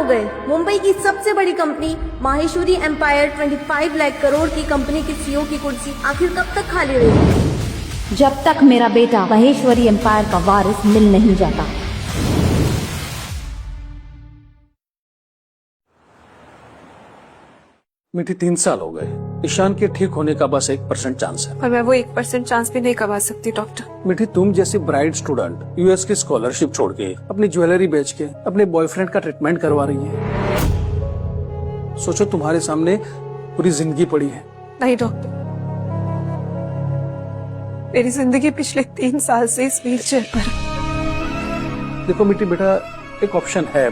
हो गए। मुंबई की सबसे बड़ी कंपनी माहेश्वरी एम्पायर 25 लाख करोड़ की कंपनी की सीईओ की कुर्सी आखिर कब तक खाली रहेगी? जब तक मेरा बेटा महेश्वरी एम्पायर का वारिस मिल नहीं जाता। मीठी 3 साल हो गए। ईशान के ठीक होने का बस 1% चांस है। और मैं वो 1% चांस भी नहीं करवा सकती डॉक्टर। मीठी, तुम जैसी ब्राइट स्टूडेंट यूएस की स्कॉलरशिप छोड़ के अपनी ज्वेलरी बेच के अपने बॉयफ्रेंड का ट्रीटमेंट करवा रही है। सोचो तुम्हारे सामने पूरी जिंदगी पड़ी है। नहीं डॉक्टर, मेरी जिंदगी पिछले 3 साल से इस व्हीलचेयर पर है। देखो मीठी बेटा, एक ऑप्शन है,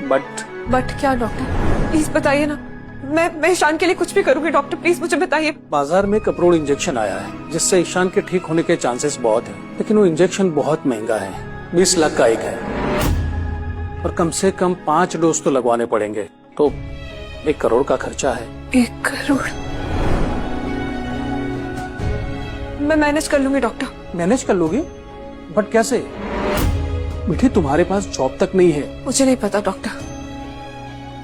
बट क्या डॉक्टर, प्लीज बताइए ना। मैं ईशान के लिए कुछ भी करूंगी डॉक्टर, प्लीज मुझे बताइए। बाजार में कपरोड़ इंजेक्शन आया है जिससे ईशान के ठीक होने के चांसेस बहुत हैं, लेकिन वो इंजेक्शन बहुत महंगा है। 20 लाख का एक है और कम से कम 5 डोज तो लगवाने पड़ेंगे, तो 1 करोड़ का खर्चा है। 1 करोड़? मैं मैनेज कर लूंगी डॉक्टर। मैनेज कर लोगी? बट कैसे? मीठी, तुम्हारे पास जॉब तक नहीं है। मुझे नहीं पता डॉक्टर,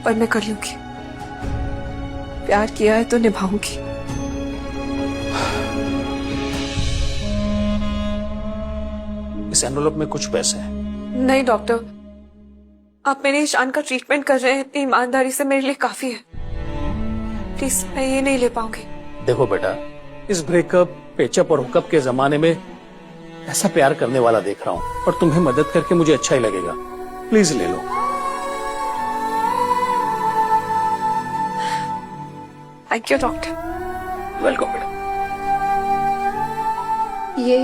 पर मैं कर लूंगी। प्यार किया है तो निभाऊंगी। इस एनवलप में कुछ पैसे हैं। नहीं डॉक्टर, आप मेरे ईशान का ट्रीटमेंट कर रहे हैं इतनी ईमानदारी से मेरे लिए काफी है। प्लीज, मैं ये नहीं ले पाऊंगी। देखो बेटा, इस ब्रेकअप, पेचअप और हुकअप के जमाने में ऐसा प्यार करने वाला देख रहा हूँ और तुम्हें मदद करके मुझे अच्छा ही लगेगा। प्लीज ले लो। Thank you doctor. वेलकम बेटा। ये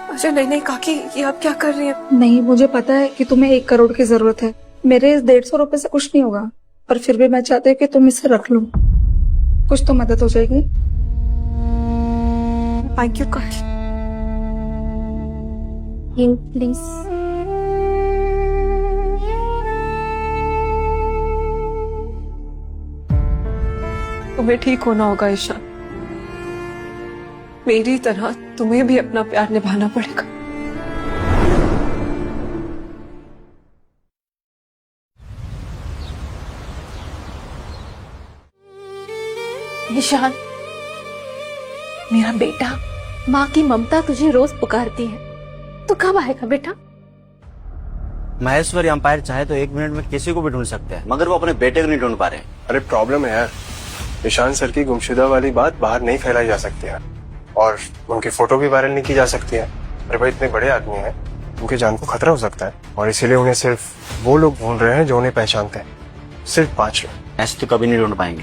मुझे नहीं कहा कि ये आप क्या कर रही हैं? नहीं, मुझे पता है कि तुम्हें 1 करोड़ की जरूरत है। मेरे इस 150 रुपए से कुछ नहीं होगा, पर फिर भी मैं चाहती हूँ कि तुम इसे रख लो। कुछ तो मदद हो जाएगी। थैंक यू काकी। प्लीज। तुम्हें ठीक होना होगा ईशान। मेरी तरह तुम्हें भी अपना प्यार निभाना पड़ेगा। ईशान, मेरा बेटा, माँ की ममता तुझे रोज पुकारती है। तू कब आएगा बेटा? महेश्वरी एम्पायर चाहे तो 1 मिनट में किसी को भी ढूंढ सकते हैं, मगर वो अपने बेटे को नहीं ढूंढ पा रहे। अरे प्रॉब्लम है यार, ईशान सर की गुमशुदा वाली बात बाहर नहीं फैलाई जा सकती है और उनकी फोटो भी वायरल नहीं की जा सकती है। अरे भाई, इतने बड़े आदमी हैं, उनकी जान को खतरा हो सकता है और इसीलिए उन्हें सिर्फ वो लोग ढूंढ रहे हैं जो उन्हें पहचानते हैं। सिर्फ 5 लोग। ऐसे तो कभी नहीं ढूंढ पाएंगे।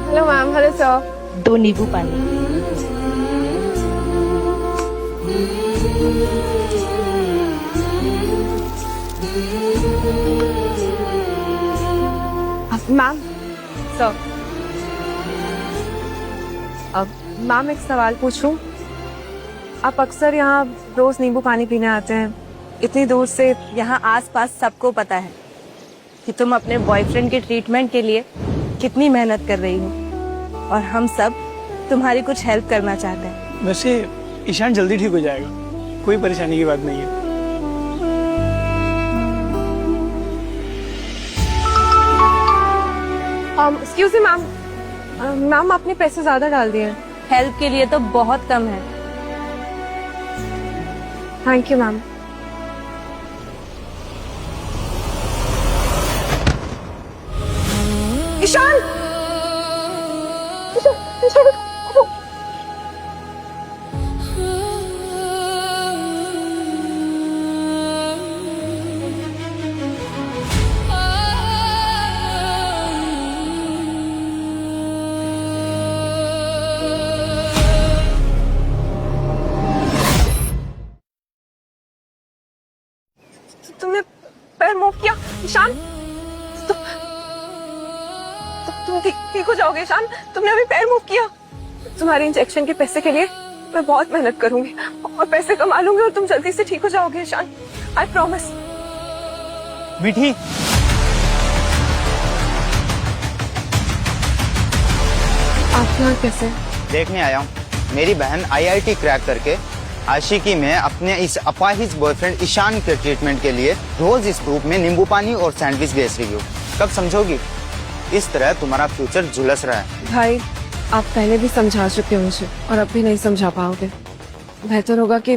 Hello ma'am. Hello sir. 2 नींबू पानी। Ma'am, sir. अब मैम, एक सवाल पूछूं? आप अक्सर यहाँ रोज नींबू पानी पीने आते हैं, इतनी दूर से। यहाँ आसपास सबको पता है कि तुम अपने बॉयफ्रेंड के ट्रीटमेंट के लिए कितनी मेहनत कर रही हो और हम सब तुम्हारी कुछ हेल्प करना चाहते हैं। वैसे ईशान जल्दी ठीक हो जाएगा, कोई परेशानी की बात नहीं है। एक्सक्यूज मी मैम, मैम आपने पैसे ज्यादा डाल दिए हैं। हेल्प के लिए तो बहुत कम है। Thank you ma'am. Ishan! Ishan! Ishan! तुमने पैर मूव किया ईशान? तुम ठीक हो जाओगे ईशान। तुमने अभी पैर मूव किया। तुम्हारे इंजेक्शन के पैसे के लिए मैं बहुत मेहनत करूंगी और पैसे कमा लूंगी और तुम जल्दी से ठीक हो जाओगे ईशान। I promise. मीठी, आप यहाँ कैसे? देखने आया हूँ। मेरी बहन IIT क्रैक करके आशिकी में अपने इस अपाहिज बॉयफ्रेंड ईशान के ट्रीटमेंट के लिए रोज इस ग्रुप में नींबू पानी और सैंडविच बेच रही हो। कब समझोगी? इस तरह तुम्हारा फ्यूचर झुलस रहा है। भाई आप पहले भी समझा चुके हो मुझे और अब भी नहीं समझा पाओगे। बेहतर होगा कि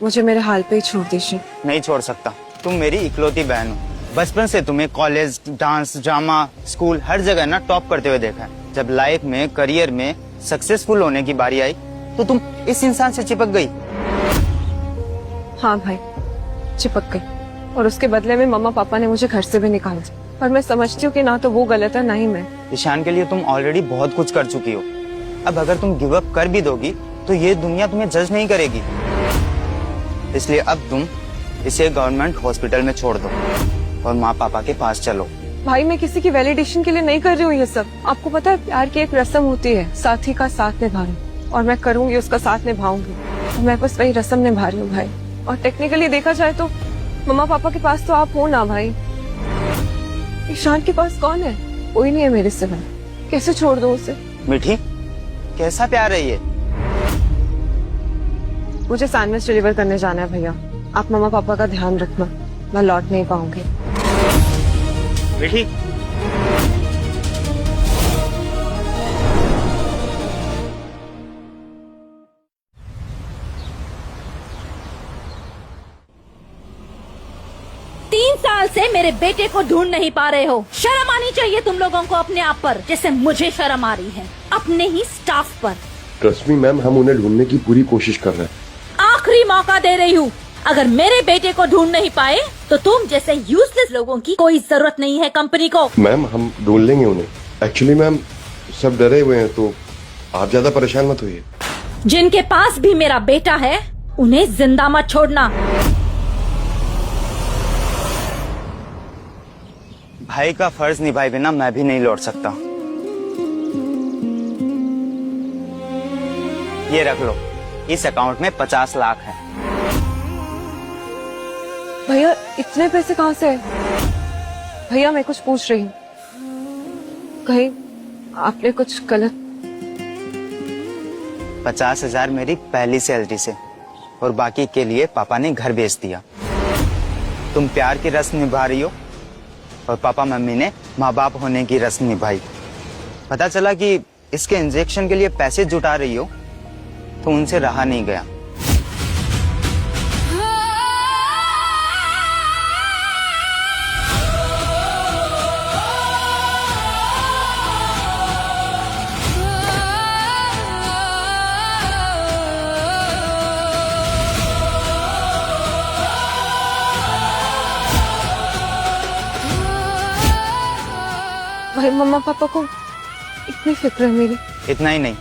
मुझे मेरे हाल पे ही छोड़ दीजिए। नहीं छोड़ सकता। तुम मेरी इकलौती बहन हो। बचपन से तुम्हें कॉलेज, डांस, ड्रामा, स्कूल हर जगह ना टॉप करते हुए देखा है। जब लाइफ में, करियर में सक्सेसफुल होने की बारी आई तो तुम इस इंसान से चिपक गई। हाँ भाई, चिपक गई और उसके बदले में मम्मा पापा ने मुझे घर से भी निकाल दिया। पर मैं समझती हूँ कि ना तो वो गलत है ना ही मैं। ईशान के लिए तुम ऑलरेडी बहुत कुछ कर चुकी हो। अब अगर तुम गिव अप कर भी दोगी तो ये दुनिया तुम्हें जज नहीं करेगी। इसलिए अब तुम इसे गवर्नमेंट हॉस्पिटल में छोड़ दो और माँ पापा के पास चलो। भाई मैं किसी की वैलिडेशन के लिए नहीं कर रही हूँ ये सब। आपको पता है प्यार की एक रस्म होती है, साथी का साथ निभाना, और मैं करूंगी उसका साथ निभाऊंगी। मैं बस वही रस्म निभा रही हूँ भाई। और टेक्निकली देखा जाए तो मम्मा पापा के पास तो आप हो ना भाई। ईशान के पास कौन है? कोई नहीं है मेरे सिवा। कैसे छोड़ दूं उसे? मीठी, कैसा प्यार है ये? मुझे सैंडविच डिलीवर करने जाना है भैया। आप मम्मा पापा का ध्यान रखना, मैं लौट नहीं पाऊंगी। मीठी, साल से मेरे बेटे को ढूंढ नहीं पा रहे हो। शर्म आनी चाहिए तुम लोगों को अपने आप पर, जैसे मुझे शर्म आ रही है अपने ही स्टाफ पर। ट्रस्ट मी मैम, हम उन्हें ढूंढने की पूरी कोशिश कर रहे हैं। आखिरी मौका दे रही हूँ। अगर मेरे बेटे को ढूंढ नहीं पाए तो तुम जैसे यूजलेस लोगों की कोई जरूरत नहीं है कंपनी को। मैम हम ढूंढ लेंगे उन्हें। एक्चुअली मैम सब डरे हुए हैं तो आप ज्यादा परेशान मत होइए। जिनके पास भी मेरा बेटा है उन्हें जिंदा मत छोड़ना। भाई का फर्ज निभाए बिना मैं भी नहीं लौट सकता। ये रख लो, इस अकाउंट में 50 लाख है। भैया इतने पैसे कहाँ से? भैया मैं कुछ पूछ रही हूँ, कहीं आपने कुछ गलत? 50,000 मेरी पहली सैलरी से और बाकी के लिए पापा ने घर बेच दिया। तुम प्यार की रस्म निभा रही हो और पापा मम्मी ने माँ बाप होने की रस्म निभाई। पता चला कि इसके इंजेक्शन के लिए पैसे जुटा रही हो तो उनसे रहा नहीं गया। भाई मम्मा पापा को इतनी फिक्र है मेरी। इतना ही नहीं,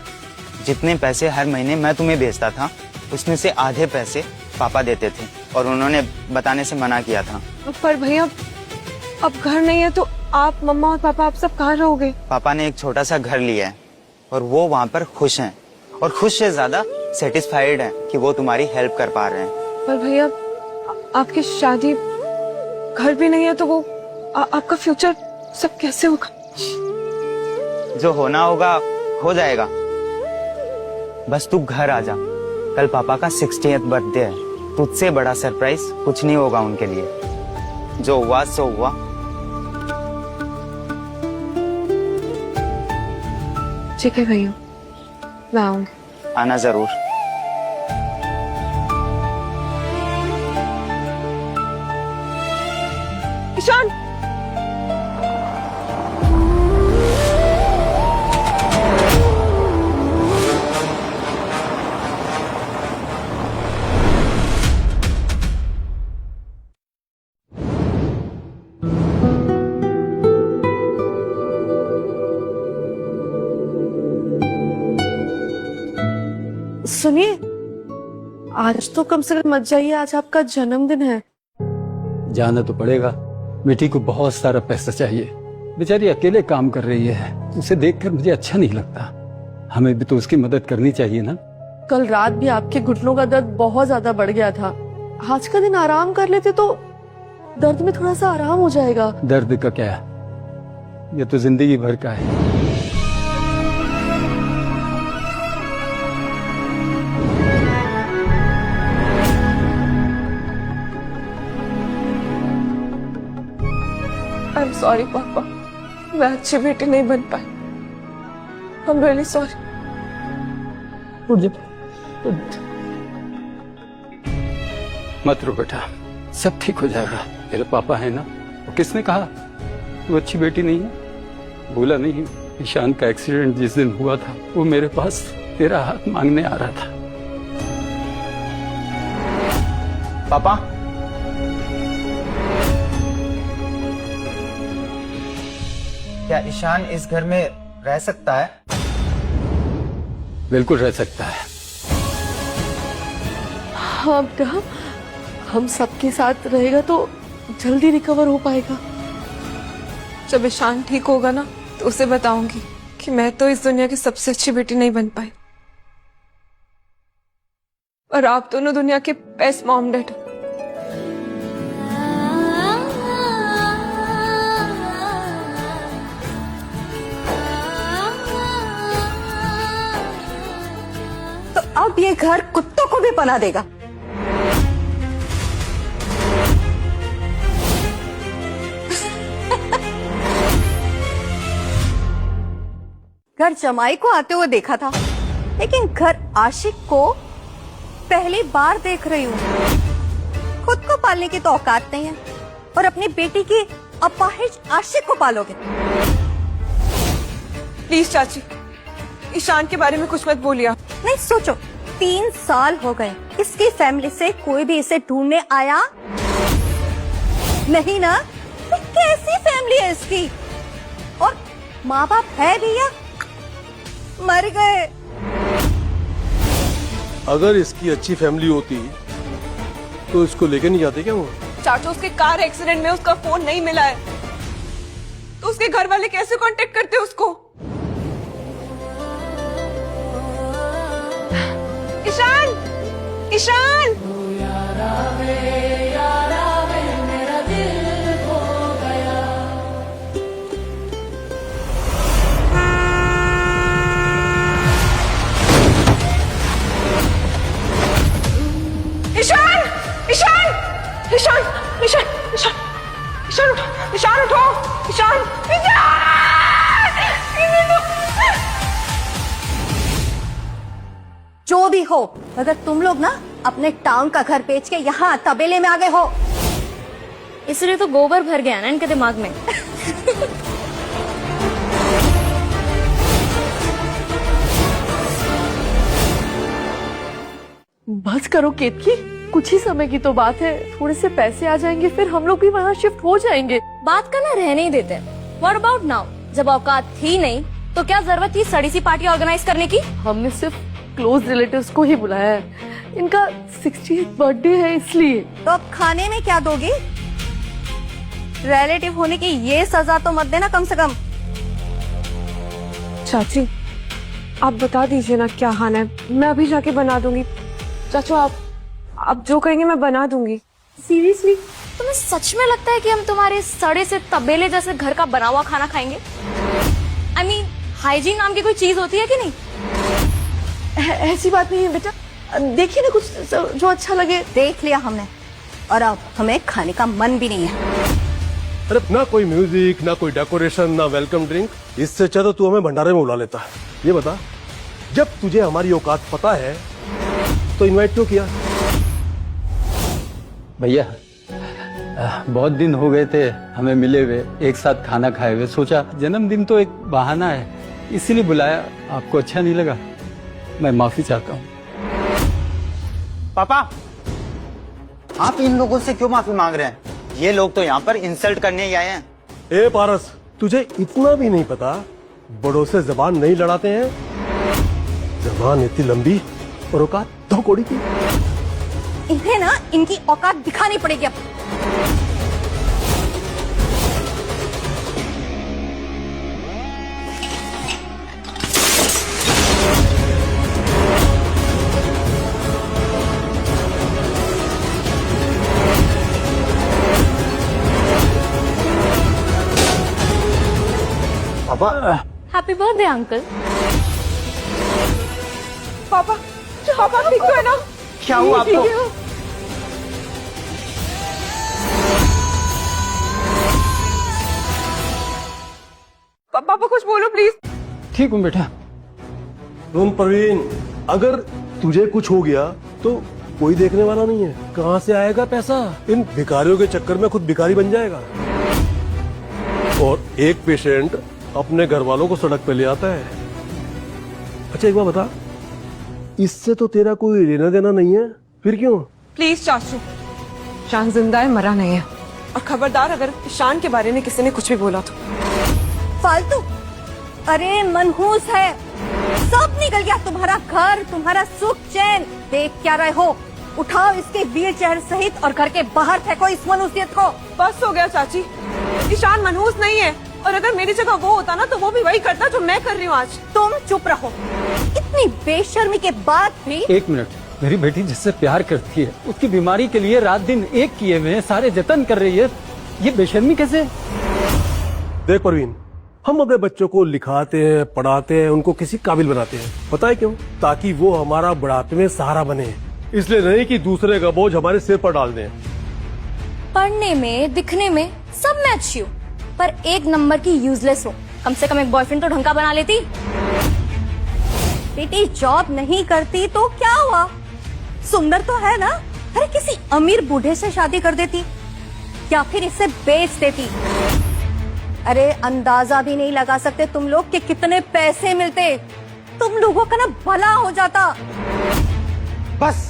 जितने पैसे हर महीने मैं तुम्हें भेजता था उसमें से आधे पैसे पापा देते थे और उन्होंने बताने से मना किया था। पर भैया अब घर नहीं है तो आप मम्मा और पापा आप सब कहाँ रहोगे? पापा ने एक छोटा सा घर लिया है और वो वहाँ पर खुश हैं और खुश से ज्यादा सेटिस्फाइड हैं कि वो तुम्हारी हेल्प कर पा रहे हैं। पर भैया आपकी शादी, घर भी नहीं है तो वो आपका फ्यूचर सब कैसे होगा? जो होना होगा हो जाएगा। बस तू घर आ जा। कल पापा का 60th बर्थडे है। तुझसे बड़ा सरप्राइज कुछ नहीं होगा उनके लिए। जो हुआ सो हुआ। ठीक है भैया, मैं आऊंगी। आना जरूर। ईशान, सुनिए, आज तो कम से कम मत जाइए, आज आपका जन्मदिन है। जाना तो पड़ेगा। बेटी को बहुत सारा पैसा चाहिए, बेचारी अकेले काम कर रही है। उसे देखकर मुझे अच्छा नहीं लगता। हमें भी तो उसकी मदद करनी चाहिए ना। कल रात भी आपके घुटनों का दर्द बहुत ज्यादा बढ़ गया था। आज का दिन आराम कर लेते तो दर्द में थोड़ा सा आराम हो जाएगा। दर्द का क्या, ये तो जिंदगी भर का है। आई एम सॉरी पापा, मैं अच्छी बेटी नहीं बन पाई। I am really sorry. उठ जा, मत रो बेटा, सब ठीक हो जाएगा। तेरे पापा है ना, वो किसने कहा तू अच्छी बेटी नहीं है? भूला नहीं, ईशान का एक्सीडेंट जिस दिन हुआ था वो मेरे पास तेरा हाथ मांगने आ रहा था। पापा, क्या ईशान इस घर में रह सकता है? बिल्कुल रह सकता है। हाँ बेटा, हम सबके साथ रहेगा तो जल्दी रिकवर हो पाएगा। जब ईशान ठीक होगा ना तो उसे बताऊंगी कि मैं तो इस दुनिया की सबसे अच्छी बेटी नहीं बन पाई, और आप दोनों दुनिया के बेस्ट मॉम डैड। तो अब ये घर कुत्तों को भी पनाह देगा। घर जमाई को आते हुए देखा था, लेकिन घर आशिक को पहली बार देख रही हूँ। खुद को पालने की तो औकात नहीं है और अपनी बेटी की अपाहिज आशिक को पालोगे। प्लीज चाची, ईशान के बारे में कुछ मत बोलिए। नहीं सोचो, 3 साल हो गए, इसकी फैमिली से कोई भी इसे ढूंढने आया नहीं ना? तो कैसी फैमिली है इसकी? और माँ बाप है भी या मर गए? अगर इसकी अच्छी फैमिली होती तो इसको लेके नहीं जाते क्या वो? चाचा, उसके कार एक्सीडेंट में उसका फोन नहीं मिला है, तो उसके घर वाले कैसे कांटेक्ट करते उसको? ईशान, ईशान! ईशान! ईशान! ईशान! ईशान! ईशान! ईशान उठो! ईशान उठो! ईशान! जो भी हो, अगर तुम लोग ना अपने टाउन का घर बेच के यहाँ तबेले में आ गए हो, इसलिए तो गोबर भर गया ना इनके दिमाग में। बस करो केतकी, कुछ ही समय की तो बात है। थोड़े से पैसे आ जाएंगे, फिर हम लोग भी वहाँ शिफ्ट हो जाएंगे। बात करना रहने ही देते। What about now? जब औकात थी नहीं तो क्या जरूरत थी सड़ी सी पार्टी ऑर्गेनाइज करने की? हमने सिर्फ क्लोज रिलेटिव्स को ही बुलाया है। इनका 60th बर्थडे है इसलिए। तो अब खाने में क्या दोगी? रिलेटिव होने की ये सजा तो मत देना कम से कम। चाची, आप बता दीजिए ना क्या खाना है, मैं अभी जाके बना दूंगी। चाचू, आप जो कहेंगे मैं बना दूंगी। सीरियसली? तुम्हें सच में लगता है कि हम तुम्हारे सड़े से तबेले जैसे घर का बना हुआ खाना खाएंगे? I mean, हाइजीन नाम की कोई चीज होती है कि नहीं? ऐसी बात नहीं है बेटा, देखिए ना कुछ जो अच्छा लगे। देख लिया हमने, और अब हमें खाने का मन भी नहीं है। अरे ना कोई म्यूजिक, ना कोई डेकोरेशन, ना वेलकम ड्रिंक। इससे अच्छा तो तू हमें भंडारे में बुला लेता। ये बता, जब तुझे हमारी औकात पता है तो इनवाइट क्यों किया? भैया, बहुत दिन हो गए थे हमें मिले हुए, एक साथ खाना खाए हुए। सोचा जन्मदिन तो एक बहाना है, इसीलिए बुलाया। आपको अच्छा नहीं लगा? मैं माफी चाहता हूँ। पापा, आप इन लोगों से क्यों माफी मांग रहे हैं? ये लोग तो यहाँ पर इंसल्ट करने ही आए हैं। ए पारस, तुझे इतना भी नहीं पता बड़ों से जबान नहीं लड़ाते हैं? जबान इतनी लंबी और औकात 2 कौड़ी की। इन्हें ना इनकी औकात दिखानी पड़ेगी अब। पापा, हैप्पी बर्थडे अंकल। पापा, पापा ठीक तो है ना? क्या हुआ आपको? पापा कुछ बोलो प्लीज। ठीक हूँ बेटा। सुन प्रवीण, अगर तुझे कुछ हो गया तो कोई देखने वाला नहीं है, कहाँ से आएगा पैसा? इन भिखारियों के चक्कर में खुद भिखारी बन जाएगा। और एक पेशेंट अपने घर वालों को सड़क पे ले आता है। अच्छा एक बात बता, इससे तो तेरा कोई लेना देना नहीं है, फिर क्यों? प्लीज चाचू, ईशान जिंदा है, मरा नहीं है। और खबरदार अगर ईशान के बारे में किसी ने कुछ भी बोला तो। फालतू, अरे मनहूस है, सब निकल गया, तुम्हारा घर, तुम्हारा सुख चैन। देख क्या रहे हो? उठाओ इसके व्हील चेयर सहित और घर के बाहर फेंको इस मनहूसियत को। बस हो गया चाची, ईशान मनहूस नहीं है, और अगर मेरी जगह वो होता ना तो वो भी वही करता जो मैं कर रही हूँ आज। तुम चुप रहो, इतनी बेशर्मी के बाद भी। एक मिनट, मेरी बेटी जिससे प्यार करती है उसकी बीमारी के लिए रात दिन एक किए हुए सारे जतन कर रही है, ये बेशर्मी कैसे? देख परवीन, हम अपने बच्चों को लिखाते हैं, पढ़ाते हैं, उनको किसी काबिल बनाते हैं, पता है क्यों? ताकि वो हमारा बुढ़ापे में सहारा बने, इसलिए नहीं कि दूसरे का बोझ हमारे सिर पर डाल दें। पढ़ने में, दिखने में सब मैं अच्छी हूँ, पर एक नंबर की यूजलेस हो। कम से कम एक बॉयफ्रेंड तो ढंग का बना लेती। बेटी जॉब नहीं करती तो क्या हुआ? सुंदर तो है ना, अरे किसी अमीर बूढ़े से शादी कर देती या फिर इसे बेच देती। अरे अंदाजा भी नहीं लगा सकते तुम लोग कि कितने पैसे मिलते, तुम लोगों का ना भला हो जाता। बस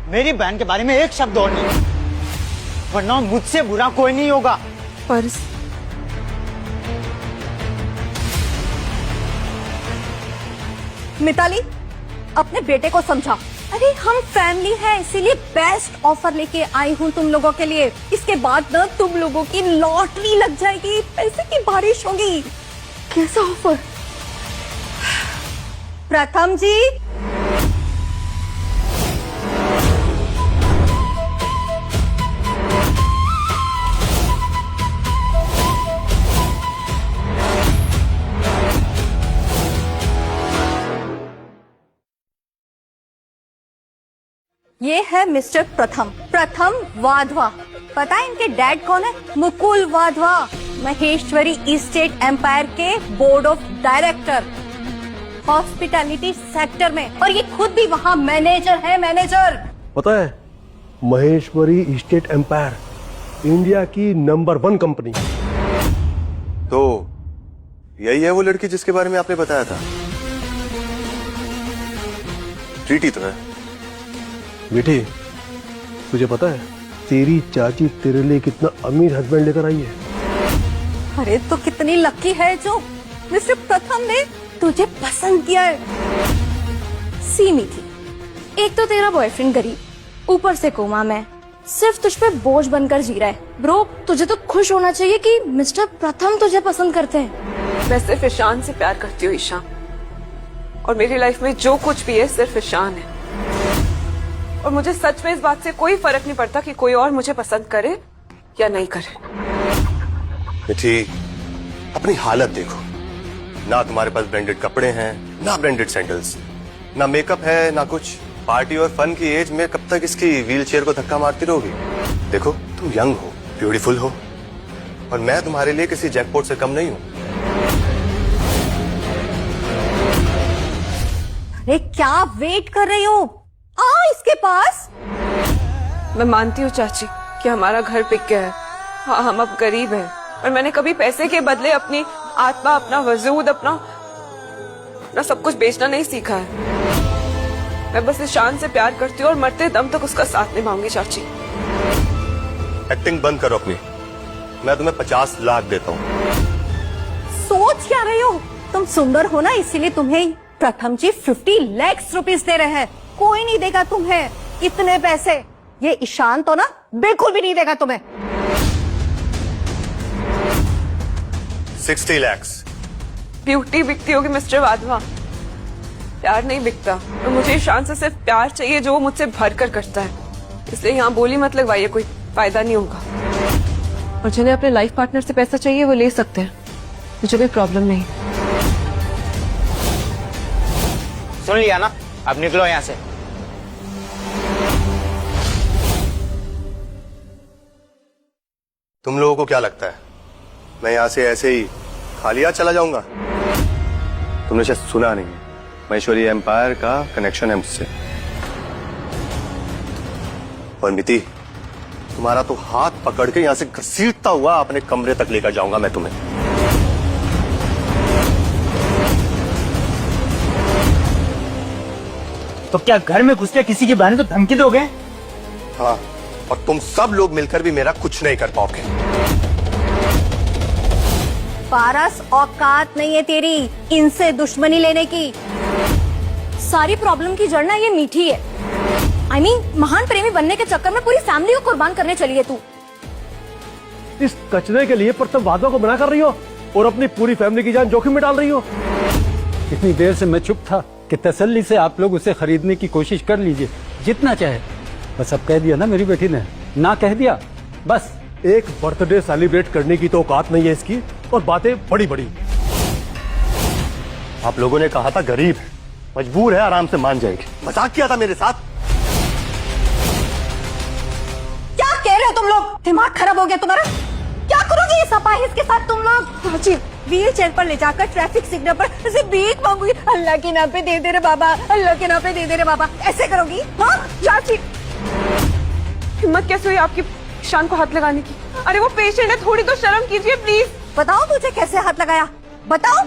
मेरी बहन के बारे में एक शब्द और नहीं, वरना मुझसे बुरा कोई नहीं होगा। पर मिताली, अपने बेटे को समझा। अरे हम फैमिली है, इसीलिए बेस्ट ऑफर लेके आई हूँ तुम लोगों के लिए। इसके बाद ना तुम लोगों की लॉटरी लग जाएगी, पैसे की बारिश होगी। कैसा ऑफर? प्रथम जी, ये है मिस्टर प्रथम वाधवा। पता है इनके डैड कौन है? मुकुल वाधवा, महेश्वरी इस्टेट एम्पायर के board of director, hospitality sector में, और ये खुद भी वहाँ मैनेजर है, मैनेजर। पता है, महेश्वरी इस्टेट एम्पायर इंडिया की नंबर 1 कंपनी। तो यही है वो लड़की जिसके बारे में आपने बताया था? प्रीति तो है। बेटी, तुझे पता है तेरी चाची तेरे लिए कितना अमीर हस्बैंड लेकर आई है? अरे तो कितनी लकी है जो मिस्टर प्रथम ने तुझे पसंद किया है। सीमी थी, एक तो तेरा बॉयफ्रेंड गरीब, ऊपर से कोमा में, सिर्फ तुझ पे बोझ बनकर जी रहा है। ब्रो, तुझे तो खुश होना चाहिए कि मिस्टर प्रथम तुझे पसंद करते हैं। मैं सिर्फ ईशान से प्यार करती हूँ ईशान, और मेरी लाइफ में जो कुछ भी है सिर्फ ईशान है। और मुझे सच में इस बात से कोई फर्क नहीं पड़ता कि कोई और मुझे पसंद करे या नहीं करे। मिठी, अपनी हालत देखो, ना तुम्हारे पास ब्रांडेड कपड़े हैं, ना ब्रांडेड सैंडल्स, ना मेकअप है, ना कुछ। पार्टी और फन की एज में कब तक इसकी व्हीलचेयर को धक्का मारती रहोगी? देखो, तुम यंग हो, ब्यूटीफुल हो, और मैं तुम्हारे लिए किसी जैकपॉट से कम नहीं हूँ। अरे क्या वेट कर रही हो? आओ इसके पास। मैं मानती हूँ चाची कि हमारा घर बिक गया है, हाँ हम अब गरीब हैं, और मैंने कभी पैसे के बदले अपनी आत्मा, अपना वजूद, अपना सब कुछ बेचना नहीं सीखा है। मैं बस ईशान से प्यार करती हूँ और मरते दम तक उसका साथ निभाऊंगी चाची। एक्टिंग बंद करो अपनी, मैं तुम्हें 50 लाख देता हूँ। सोच क्या रही हो? तुम सुंदर हो ना, इसीलिए तुम्हें प्रथम जी 50 लाख रुपीस दे रहे हैं। कोई नहीं देगा तुम्हें इतने पैसे। ये ईशान तो ना बिल्कुल भी नहीं देगा तुम्हें। 60 लाख। ब्यूटी बिकती होगी मिस्टर वाधवा, प्यार नहीं बिकता। और मुझे ईशान से सिर्फ प्यार चाहिए जो वो मुझसे भर कर करता है। इसलिए यहाँ बोली मत लगवाइए, कोई फायदा नहीं होगा। और जिन्हें अपने लाइफ पार्टनर से पैसा चाहिए वो ले सकते हैं, मुझे कोई प्रॉब्लम नहीं। सुन लिया ना, अब निकलो यहाँ से। तुम लोगों को क्या लगता है मैं यहाँ से ऐसे ही खाली हाथ चला जाऊंगा? तुमने शायद सुना नहीं, महेश्वरी एम्पायर का कनेक्शन है मुझसे। और मिति, तुम्हारा तो हाथ पकड़ के यहां से घसीटता हुआ अपने कमरे तक लेकर जाऊंगा मैं तुम्हें। तो क्या घर में घुस के किसी के बहाने तो धमकी दोगे? हाँ, और तुम सब लोग मिलकर भी मेरा कुछ नहीं कर पाओगे। पारस, औकात नहीं है तेरी इनसे दुश्मनी लेने की। सारी प्रॉब्लम की जड़ ना ये मीठी है। I mean, महान प्रेमी बनने के चक्कर में पूरी फैमिली को कुर्बान करने चली है तू। इस कचरे के लिए प्रथमवादियों को मना कर रही हो और अपनी पूरी फैमिली की जान जोखिम में डाल रही हो। इतनी देर से मैं चुप था कि तसल्ली से आप लोग उसे खरीदने की कोशिश कर लीजिए जितना चाहे। बस अब कह दिया ना मेरी बेटी ने, ना कह दिया बस। एक बर्थडे सेलिब्रेट करने की तो औकात नहीं है इसकी, और बातें बड़ी बड़ी। आप लोगों ने कहा था गरीब है, मजबूर है, आराम से मान जाएगी। मजाक किया था मेरे साथ। क्या कह रहे हो तुम लोग? दिमाग खराब हो गया तुम्हारा? क्या करोगे ये सपाहिस के साथ तुम लोग? जी, व्हील चेयर पर ले जाकर ट्रैफिक सिग्नल पर उसे भीख मांगूंगी। अल्लाह के नाम पे दे दे रे बाबा, अल्लाह के नाम पे दे दे रे बाबा। ऐसे करोगी? हाँ चाची, हिम्मत कैसे हुई आपकी ईशान को हाथ लगाने की? अरे वो पेशेंट है, थोड़ी तो शर्म कीजिए प्लीज। बताओ तुझे कैसे हाथ लगाया, बताओ।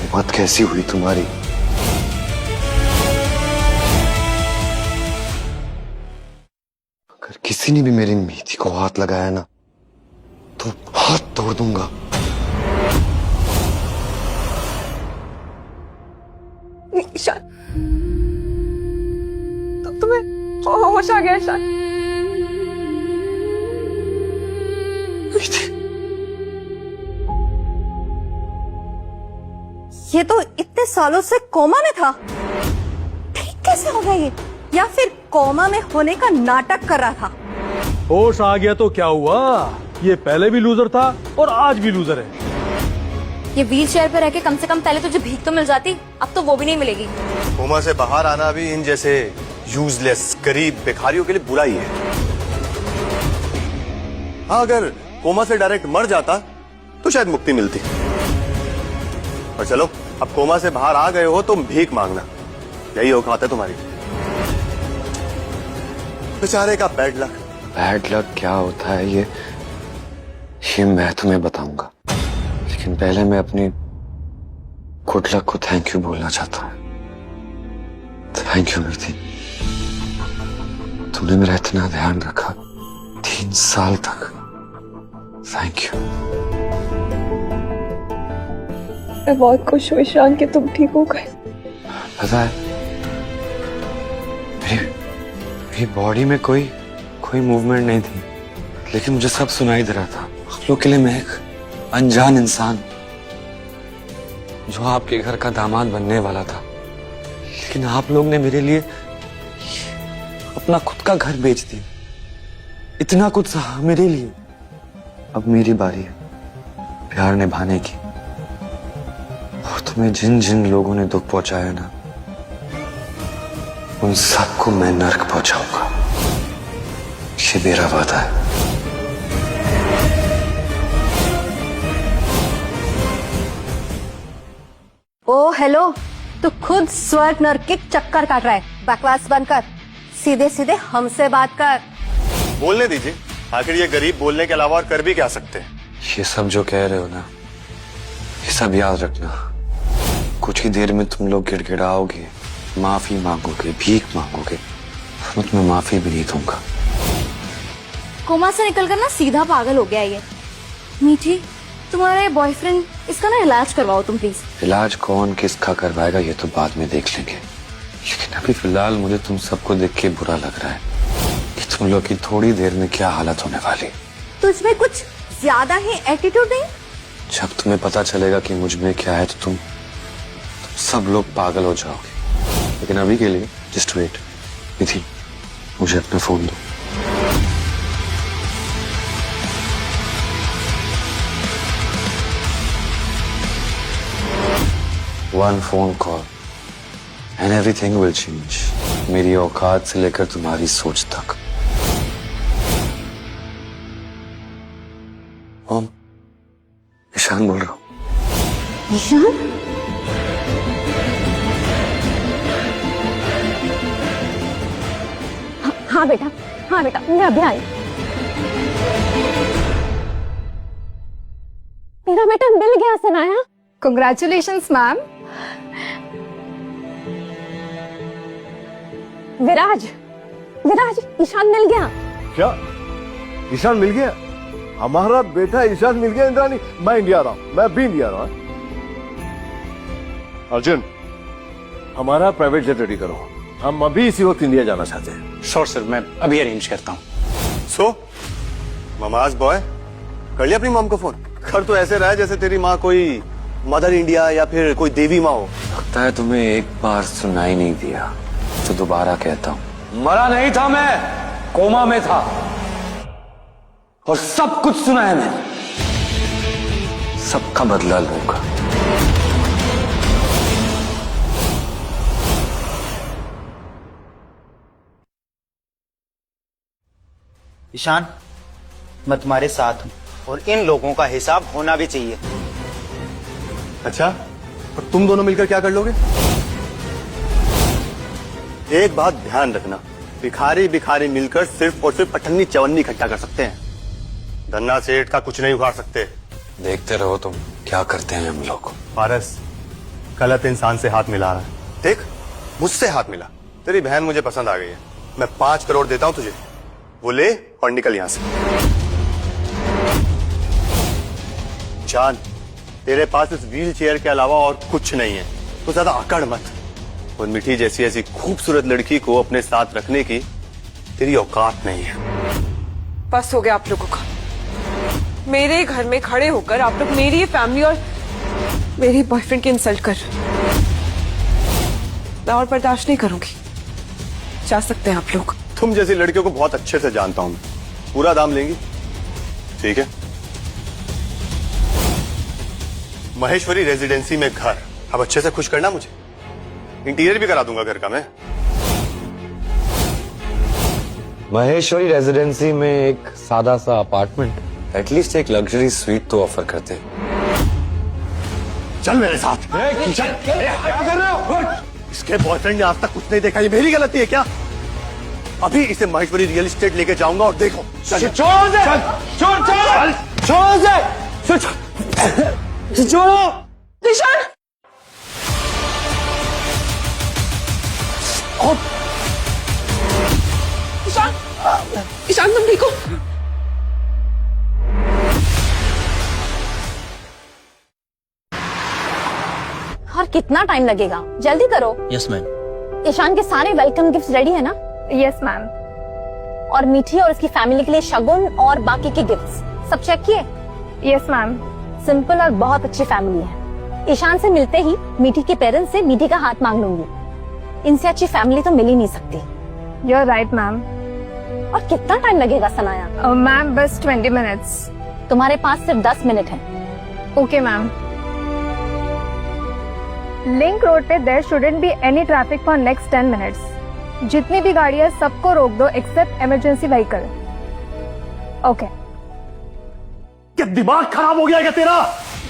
हिम्मत कैसी हुई तुम्हारी? अगर किसी ने भी मेरी मीठी को हाथ लगाया ना तो हाथ तोड़ दूंगा। ईशान, तो तुम्हें होश आ गया ईशान? ये तो इतने सालों से कोमा में था, ठीक कैसे हो गया ये? या फिर कोमा में होने का नाटक कर रहा था? होश आ गया तो क्या हुआ, ये पहले भी लूजर था और आज भी लूजर है। ये व्हील चेयर पे रह के कम से कम पहले तुझे भीख तो मिल जाती, अब तो वो भी नहीं मिलेगी। कोमा से बाहर आना भी इन जैसे यूजलेस गरीब भिखारियों के लिए बुरा ही है। हाँ, अगर कोमा से डायरेक्ट मर जाता तो शायद मुक्ति मिलती। और चलो, अब कोमा से बाहर आ गए हो तुम भीख मांगना, यही औकात है तुम्हारी। बेचारे का बैड लक। बैड लक क्या होता है ये मैं तुम्हें बताऊंगा, लेकिन पहले मैं अपनी गुड लक को थैंक यू बोलना चाहता हूँ। थैंक यू मिति, तुमने मेरा इतना ध्यान रखा 3 साल तक। Thank you. मैं बहुत खुश हूँ ईशान कि तुम ठीक हो गए। पता है, मेरी बॉडी में कोई मूवमेंट नहीं थी, लेकिन मुझे सब सुनाई दे रहा था। आप लोग के लिए मैं एक अनजान इंसान जो आपके घर का दामाद बनने वाला था, लेकिन आप लोग ने मेरे लिए अपना खुद का घर बेच दिया। इतना कुछ सहा मेरे लिए। अब मेरी बारी है प्यार निभाने की। और तुम्हें जिन जिन लोगों ने दुख पहुंचाया ना, उन सबको मैं नर्क पहुंचाऊंगा। ये मेरा वादा है। ओ हेलो, तू खुद स्वर्ग नर्क के चक्कर काट रहा है। बकवास बंद कर, सीधे सीधे हमसे बात कर। बोलने दीजिए, आखिर ये गरीब बोलने के अलावा और कर भी क्या सकते हैं? ये सब जो कह रहे हो ना, ये सब याद रखना। कुछ ही देर में तुम लोग गिड़गिड़ाओगे, माफी मांगोगे, भीख मांगोगे, मैं तुम्हें माफी भी नहीं दूंगा। कोमा से निकलकर ना सीधा पागल हो गया ये। मीठी, तुम्हारा ये बॉयफ्रेंड, इसका ना इलाज करवाओ तुम प्लीज। इलाज कौन किसका करवाएगा ये तो बाद में देख लेंगे, लेकिन अभी फिलहाल मुझे तुम सबको देख के बुरा लग रहा है कि तुम लोग की थोड़ी देर में क्या हालत होने वाली। तुझमें कुछ ज्यादा ही एटीट्यूड नहीं? जब तुम्हें पता चलेगा कि मुझ में क्या है तो तुम सब लोग पागल हो जाओगे। लेकिन अभी के लिए जस्ट वेट। निधि, मुझे अपना फोन दो। One phone call and everything will change. मेरी औकात से लेकर तुम्हारी सोच तक। ओम, ईशान बोल रहा हूँ। ईशान? हाँ बेटा, हाँ बेटा, मैं अभी आई। मेरा बेटा मिल गया सनाया। Congratulations ma'am. विराज, विराज, ईशान मिल गया। क्या ईशान मिल गया? हमारा बेटा ईशान मिल गया इंद्राणी। मैं इंडिया रहा हूँ, मैं भी इंडिया रहा हूँ। अर्जुन, हमारा प्राइवेट जेट रेडी करो, हम अभी इसी वक्त इंडिया जाना चाहते हैं। श्योर सर, मैं अभी अरेंज करता हूँ। सो ममाज बॉय, कर लिया अपनी मॉम को फोन? कर तो ऐसे रहा है जैसे तेरी माँ कोई मदर इंडिया या फिर कोई देवी माँ हो। लगता है तुम्हें एक बार सुनाई नहीं दिया, तो दोबारा कहता हूँ। मरा नहीं था मैं, कोमा में था और सब कुछ सुना है मैंने। सबका बदला लूंगा। ईशान, मैं तुम्हारे साथ हूँ और इन लोगों का हिसाब होना भी चाहिए। अच्छा, और तुम दोनों मिलकर क्या कर लोगे? एक बात ध्यान रखना, भिखारी भिखारी मिलकर सिर्फ और सिर्फ अठन्नी चवन्नी इकट्ठा कर सकते हैं, धन्ना सेठ का कुछ नहीं उखाड़ सकते। देखते रहो तुम क्या करते हैं हम लोग। पारस, गलत इंसान से हाथ मिला रहा है। देख, मुझसे हाथ मिला। तेरी बहन मुझे पसंद आ गई है, मैं 5 करोड़ देता हूं तुझे, वो ले और निकल यहां से। जान, तेरे पास इस व्हील चेयर के अलावा और कुछ नहीं है, तो ज्यादा आकड़ मत। और मिठी जैसी ऐसी खूबसूरत लड़की को अपने साथ रखने की तेरी औकात नहीं है। बस हो गया आप लोगों का। मेरे घर में खड़े होकर आप लोग मेरी फैमिली और मेरी बॉयफ्रेंड की इंसल्ट कर रहे हो। मैं और बर्दाश्त नहीं करूंगी। जा सकते हैं आप लोग। तुम जैसी लड़कियों को बहुत अच्छे से जानता हूं मैं। पूरा दाम लेंगी? ठीक है। महेश्वरी रेजिडेंसी में घर, अब अच्छे से खुश करना मुझे। इंटीरियर भी करा दूंगा घर का मैं। महेश्वरी रेजिडेंसी में एक सादा सा अपार्टमेंट, एटलीस्ट एक लग्जरी स्वीट तो ऑफर करते। चल मेरे साथ। चल। क्या कर रहे हो? इसके बॉयफ्रेंड ने आज तक कुछ नहीं देखा, ये मेरी गलती है क्या? अभी इसे महेश्वरी रियल एस्टेट लेके जाऊंगा और देखो। छोड़ दे, छोड़ो ईशान! ईशान! ईशान, तुम ठीक हो? और कितना टाइम लगेगा? जल्दी करो। Yes ma'am. ईशान के सारे वेलकम गिफ्ट्स रेडी है ना? Yes ma'am. और मीठी और इसकी फैमिली के लिए शगुन और बाकी के गिफ्ट्स सब चेक किए? Yes ma'am. सिंपल और बहुत अच्छी फैमिली है। ईशान से मिलते ही मीठी के पेरेंट्स से मीठी का हाथ मांग लूंगी। इनसे अच्छी फैमिली तो मिल ही नहीं सकती। You are right ma'am. और कितना टाइम लगेगा सनाया? मैम बस 20 मिनट्स। तुम्हारे पास सिर्फ 10 मिनट है। Okay ma'am. लिंक रोड पे there shouldn't be any traffic for next 10 minutes. जितनी भी गाड़ियां सबको रोक दो एक्सेप्ट इमरजेंसी व्हीकल। ओके। क्या दिमाग खराब हो गया क्या तेरा?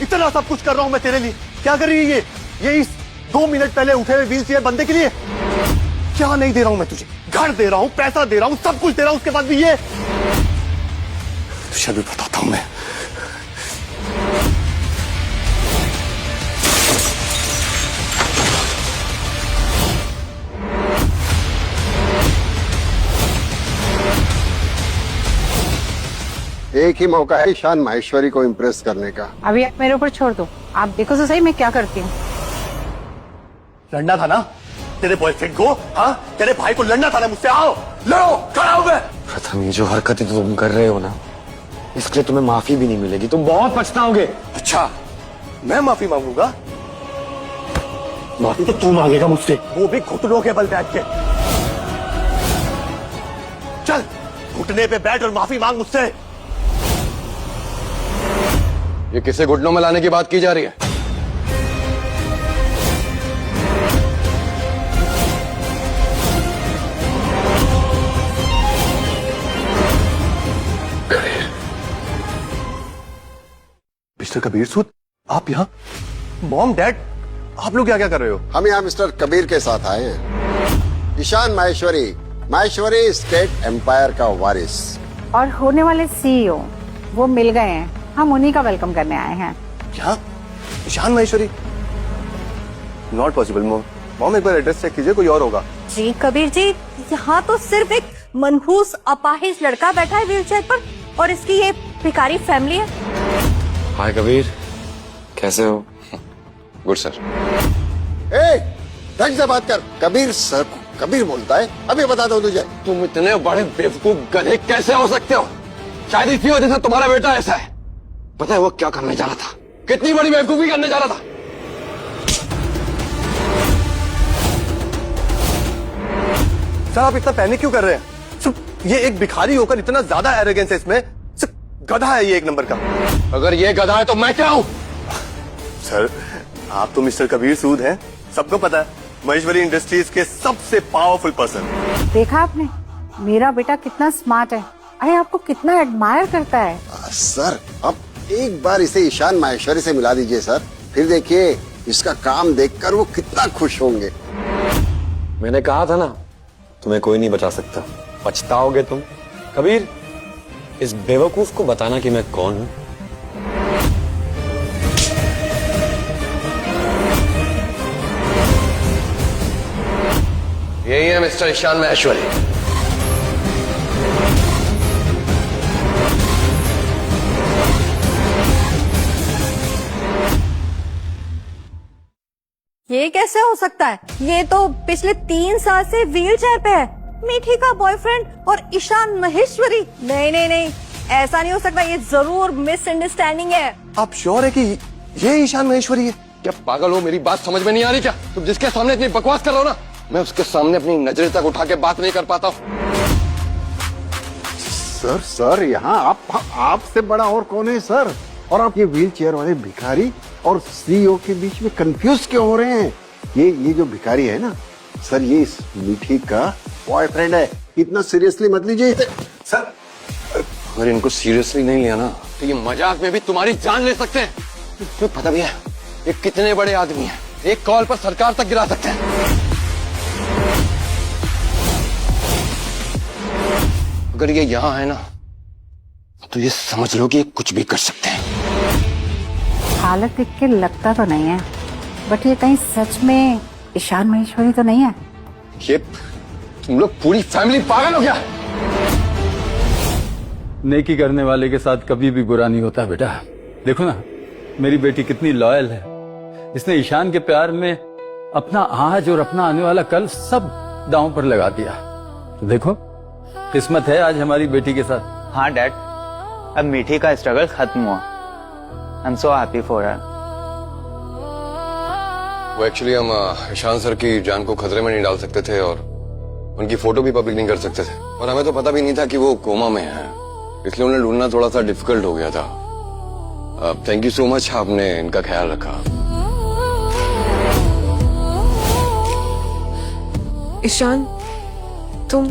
इतना सब कुछ कर रहा हूं मैं तेरे लिए, क्या कर रही है ये इस 2 मिनट पहले उठे हुए व्हील चेयर बंदे के लिए? क्या नहीं दे रहा हूं मैं तुझे? घर दे रहा हूं, पैसा दे रहा हूं, सब कुछ दे रहा हूं, उसके बाद भी ये। तुझे भी बताता हूं मैं। एक ही मौका है ईशान माहेश्वरी को इम्प्रेस करने का। अभी आप मेरे ऊपर छोड़ दो, आप देखो तो सही मैं क्या करती हूँ। लड़ना था ना तेरे बॉयफ्रेंड को? हाँ, तेरे भाई को लड़ना था ना मुझसे। आओ लड़ो, खड़ा हो गए। प्रथम, ये जो हरकतें तुम कर रहे हो ना, इसके लिए तुम्हें माफी भी नहीं मिलेगी, तुम बहुत पछताओगे। अच्छा, मैं माफी मांगूंगा? माफी तो तू मांगेगा मुझसे, वो भी घुटनों के बल बैठ के। चल, घुटने पे बैठ और माफी मांग मुझसे। ये किसे घुटनों में लाने की बात की जा रही है? मिस्टर कबीर सूद, आप यहाँ? मॉम, डैड, आप लोग क्या क्या कर रहे हो? हम यहाँ मिस्टर कबीर के साथ आए हैं। ईशान माहेश्वरी स्टेट एम्पायर का वारिस और होने वाले सीईओ वो मिल गए हैं, हम उन्हीं का वेलकम करने आए हैं। क्या? Ishan Maheshwari? Not possible mom. Mom एक बार एड्रेस चेक कीजिए, कोई और होगा। जी कबीर जी, यहाँ तो सिर्फ एक मनहूस अपाहिज लड़का बैठा है व्हीलचेयर पर और इसकी ये भिखारी फैमिली है। हाय कबीर, कैसे हो? Good sir. ढंग से बात कर। कबीर सर को कबीर बोलता है, अभी बता दो तुझे। तुम इतने बड़े बेवकूफ गधे कैसे हो सकते हो? शायद इसी वजह से तुम्हारा बेटा ऐसा है। पता है वो क्या करने जा रहा था? कितनी बड़ी बेवकूफी करने जा रहा था। सर आप इतना पैनिक क्यों कर रहे हैं? ये एक भिखारी होकर इतना ज्यादा एरोगेंस है इसमें। गधा है ये एक नंबर का। अगर ये गधा है तो मैं क्या हूँ? सर आप तो मिस्टर कबीर सूद हैं, सबको पता है। महेश्वरी इंडस्ट्रीज के सबसे पावरफुल पर्सन। देखा आपने मेरा बेटा कितना स्मार्ट है, अरे आपको कितना एडमायर करता है। सर अब एक बार इसे ईशान माहेश्वरी से मिला दीजिए सर, फिर देखिए इसका काम देखकर वो कितना खुश होंगे। मैंने कहा था ना, तुम्हें कोई नहीं बचा सकता। पछताओगे तुम। कबीर, इस बेवकूफ को बताना कि मैं कौन हूं। यही है मिस्टर ईशान माहेश्वरी। ये कैसे हो सकता है? ये तो पिछले 3 साल से व्हील चेयर पे है। मीठी का बॉयफ्रेंड और ईशान माहेश्वरी? नहीं नहीं नहीं, ऐसा नहीं हो सकता। ये जरूर मिसअंडरस्टैंडिंग है। आप श्योर है कि ये ईशान माहेश्वरी है? क्या पागल हो? मेरी बात समझ में नहीं आ रही क्या? तुम जिसके सामने इतनी बकवास कर रहे हो ना, मैं उसके सामने अपनी नजरें तक उठा के बात नहीं कर पाता हूँ। सर यहाँ आपसे बड़ा और कौन है सर? और आप ये व्हील चेयर वाले भिखारी और सीईओ के बीच में कंफ्यूज क्यों हो रहे हैं? ये जो भिखारी है ना सर, ये इस मीठी का बॉयफ्रेंड है। इतना सीरियसली मत लीजिए इसे। सर अगर इनको सीरियसली नहीं लिया ना तो ये मजाक में भी तुम्हारी जान ले सकते हैं। तुम्हें पता भी है ये कितने बड़े आदमी हैं, एक कॉल पर सरकार तक गिरा सकते हैं। अगर ये यहाँ है ना तो ये समझ लो कि ये कुछ भी कर सकते हैं। हालत देख के लगता तो नहीं है, बट ये कहीं सच में ईशान माहेश्वरी तो नहीं है। ये तुम लोग पूरी फैमिली पागल हो गया। नेकी करने वाले के साथ कभी भी बुरा नहीं होता बेटा। देखो ना मेरी बेटी कितनी लॉयल है। इसने ईशान के प्यार में अपना आज और अपना आने वाला कल सब दांव पर लगा दिया। तो देखो किस्मत है आज हमारी बेटी के साथ। हाँ डैड, अब मीठी का स्ट्रगल खत्म हुआ। I am so happy for her. वो एक्चुअली हम ईशान सर की जान को खतरे में नहीं डाल सकते थे और उनकी फोटो भी पब्लिक नहीं कर सकते थे, और हमें तो पता भी नहीं था कि वो कोमा में है, इसलिए उन्हें ढूंढना थोड़ा सा डिफिकल्ट हो गया था। थैंक यू सो मच, आपने इनका ख्याल रखा। ईशान, तुम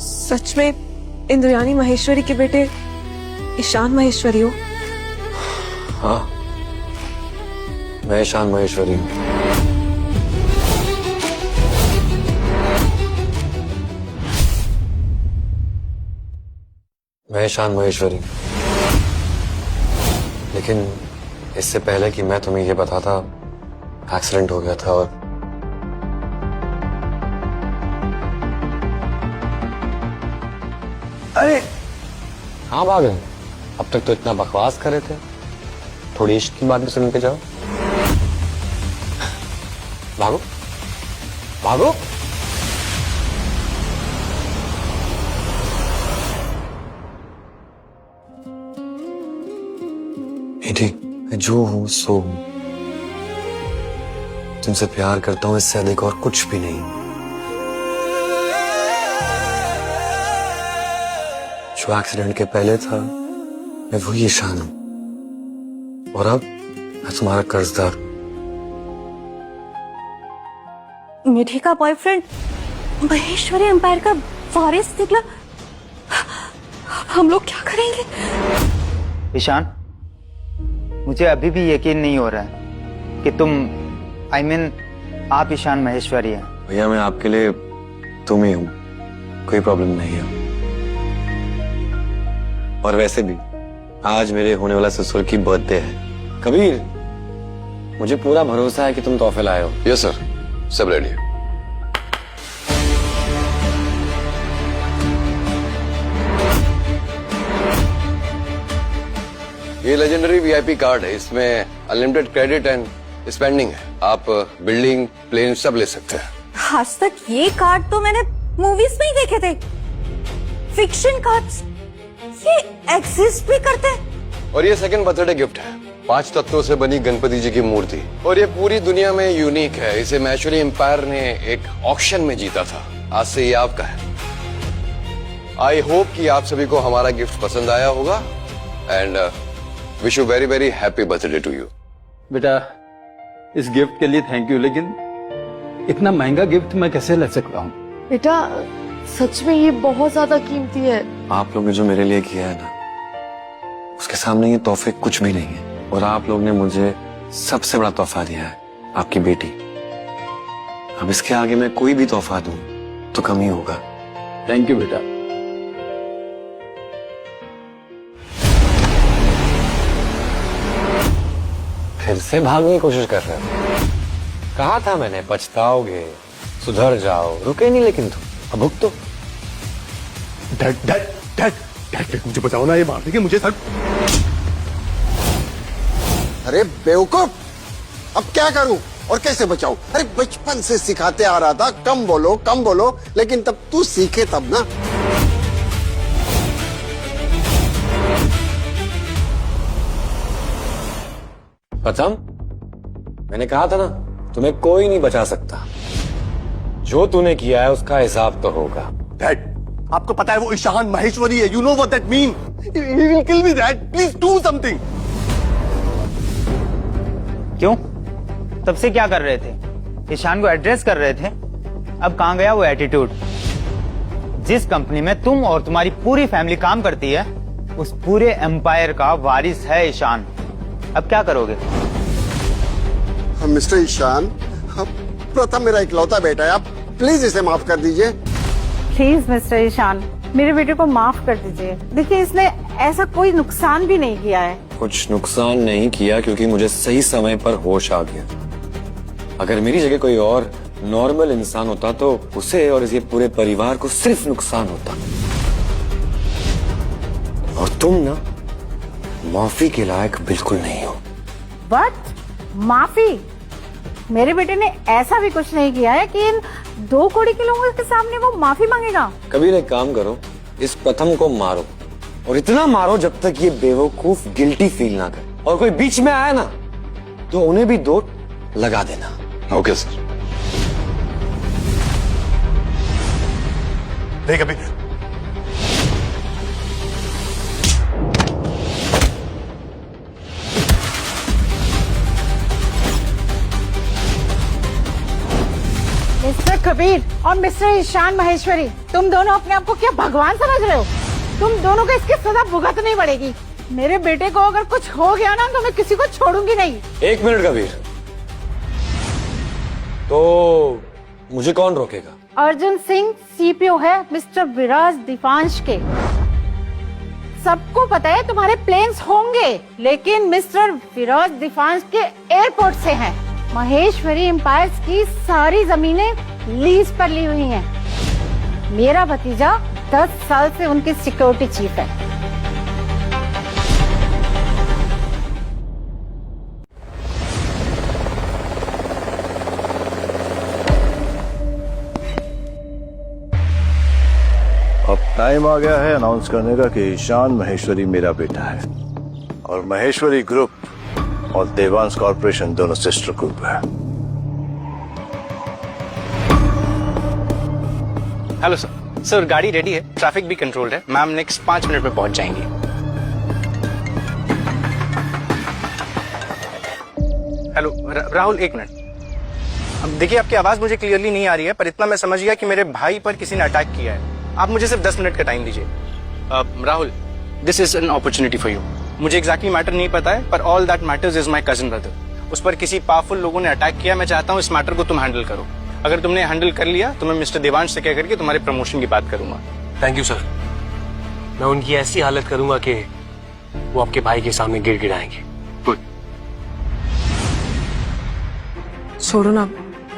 सच में इंद्रयानी माहेश्वरी के बेटे ईशान माहेश्वरी हो? हाँ, मैं ईशान माहेश्वरी हूँ। मैं ईशान माहेश्वरी, लेकिन इससे पहले कि मैं तुम्हें ये बताता एक्सीडेंट हो गया था और अरे हाँ पागल, अब तक तो इतना बकवास कर रहे थे, थोड़ी इश्क की बातें सुन के जाओ। भागो भागो। ठीक, मैं जो हूं सो हूं। तुमसे प्यार करता हूं, इससे अधिक और कुछ भी नहीं। जो एक्सीडेंट के पहले था मैं वही ईशान हूं, और अब मैं तुम्हारा कर्जदार। मीठी का बॉयफ्रेंड महेश्वरी एम्पायर का वारिस निकला। हम लोग क्या करेंगे? ईशान, मुझे अभी भी यकीन नहीं हो रहा है कि आप ईशान महेश्वरी हैं। भैया मैं आपके लिए तुम ही हूँ, कोई प्रॉब्लम नहीं है। और वैसे भी आज मेरे होने वाला ससुर की बर्थडे है। कबीर, मुझे पूरा भरोसा है कि तुम तोहफे लाए हो। यस सर, सब रेडी है। ये लेजेंडरी वीआईपी कार्ड है, इसमें अनलिमिटेड क्रेडिट एंड स्पेंडिंग है। आप बिल्डिंग, प्लेन सब ले सकते हैं। आज तक ये कार्ड तो मैंने मूवीज में ही देखे थे। फिक्शन कार्ड्स ये एग्जिस्ट भी करते हैं। और ये सेकंड बर्थडे गिफ्ट है, 5 तत्वों से बनी गणपति जी की मूर्ति, और ये पूरी दुनिया में यूनिक है। इसे महेश्वरी एम्पायर ने एक ऑक्शन में जीता था। आज से ये आपका है। आई होप कि आप सभी को हमारा गिफ्ट पसंद आया होगा and wish you very very happy birthday to you. बेटा, इस गिफ्ट के लिए थैंक यू, लेकिन इतना महंगा गिफ्ट मैं कैसे ले सकता हूँ? बेटा सच में ये बहुत ज्यादा कीमती है। आप लोग ने जो मेरे लिए किया है ना, उसके सामने ये तोहफे कुछ भी नहीं है। और आप लोग ने मुझे सबसे बड़ा तोहफा दिया है, आपकी बेटी। अब इसके आगे मैं कोई भी तोहफा दूं तो कम ही होगा। थैंक यू बेटा। फिर से भागने की कोशिश कर रहे हो? कहा था मैंने, पछताओगे, सुधर जाओ। रुके नहीं लेकिन तुम, अब भुगतो। डैड डैड डैड डैड मुझे बचाओ ना, ये मार देंगे मुझे सर। अरे बेवकूफ, अब क्या करूं और कैसे बचाऊं? अरे बचपन से सिखाते आ रहा था कम बोलो, लेकिन तब तू सीखे तब ना। प्रथम, मैंने कहा था ना, तुम्हें कोई नहीं बचा सकता। जो तूने किया है उसका हिसाब तो होगा। डैड, आपको पता है वो ईशान महेश्वरी है। You know what that mean? He will kill me dad, please do something. क्यों? तब से क्या कर रहे थे? ईशान को एड्रेस कर रहे थे। अब कहां गया वो एटीट्यूड? जिस कंपनी में तुम और तुम्हारी पूरी फैमिली काम करती है, उस पूरे एम्पायर का वारिस है ईशान। अब क्या करोगे? मिस्टर ईशान, प्रथम मेरा इकलौता बेटा है, आप प्लीज इसे माफ कर दीजिए। प्लीज मिस्टर ईशान, मेरे बेटे को माफ कर दीजिए। देखिए, इसने ऐसा कोई नुकसान भी नहीं किया है। कुछ नुकसान नहीं किया क्योंकि मुझे सही समय पर होश आ गया। अगर मेरी जगह कोई और नॉर्मल इंसान होता तो उसे और इसके पूरे परिवार को सिर्फ नुकसान होता। और तुम ना माफी के लायक बिल्कुल नहीं हो। बट माफी? मेरे बेटे ने ऐसा भी कुछ नहीं किया है कि इन 2 कौड़ी के लोगों के सामने वो माफी मांगेगा। कबीर, एक काम करो, इस प्रथम को मारो, और इतना मारो जब तक ये बेवकूफ गिल्टी फील ना करे। और कोई बीच में आया ना तो उन्हें भी 2 लगा देना। Okay sir. नहीं कबीर, मिस्टर कबीर और मिस्टर ईशान महेश्वरी, तुम दोनों अपने आप को क्या भगवान समझ रहे हो? तुम दोनों को इसकी सजा भुगतनी पड़ेगी। मेरे बेटे को अगर कुछ हो गया ना तो मैं किसी को छोड़ूंगी नहीं। 1 मिनट कबीर, तो मुझे कौन रोकेगा? अर्जुन सिंह सीपीओ है मिस्टर विराज दीपांश के। सबको पता है तुम्हारे प्लेन्स होंगे, लेकिन मिस्टर विराज दीपांश के एयरपोर्ट से हैं। महेश्वरी एम्पायर्स की सारी जमीनें लीज पर ली हुई हैं। मेरा भतीजा 10 साल से उनकी सिक्योरिटी चीफ है। अब टाइम आ गया है अनाउंस करने का कि ईशान महेश्वरी मेरा बेटा है, और महेश्वरी ग्रुप और देवांश कॉर्पोरेशन दोनों सिस्टर ग्रुप है। Hello sir. सर गाड़ी रेडी है, ट्रैफिक भी कंट्रोल्ड है। मैम नेक्स्ट 5 मिनट में पहुंच जाएंगी। Hello Rahul, 1 minute. अब देखिए, आपकी आवाज मुझे क्लियरली नहीं आ रही है, पर इतना मैं समझ गया कि मेरे भाई पर किसी ने अटैक किया है। आप मुझे सिर्फ 10 मिनट का टाइम दीजिए। Rahul, this is an opportunity for you. मुझे एग्जैक्टली मैटर नहीं पता है, पर all that matters is my cousin brother. उस पर किसी पावरफुल लोगों ने अटैक किया। मैं चाहता हूँ इस मैटर को तुम हैंडल करो। अगर तुमने हैंडल कर लिया तो मैं मिस्टर देवांश से कह करके तुम्हारे प्रमोशन की बात करूंगा। Thank you sir. मैं उनकी ऐसी हालत करूंगा कि वो आपके भाई के सामने गिड़गिड़ाएंगे। गुड। छोड़ो ना,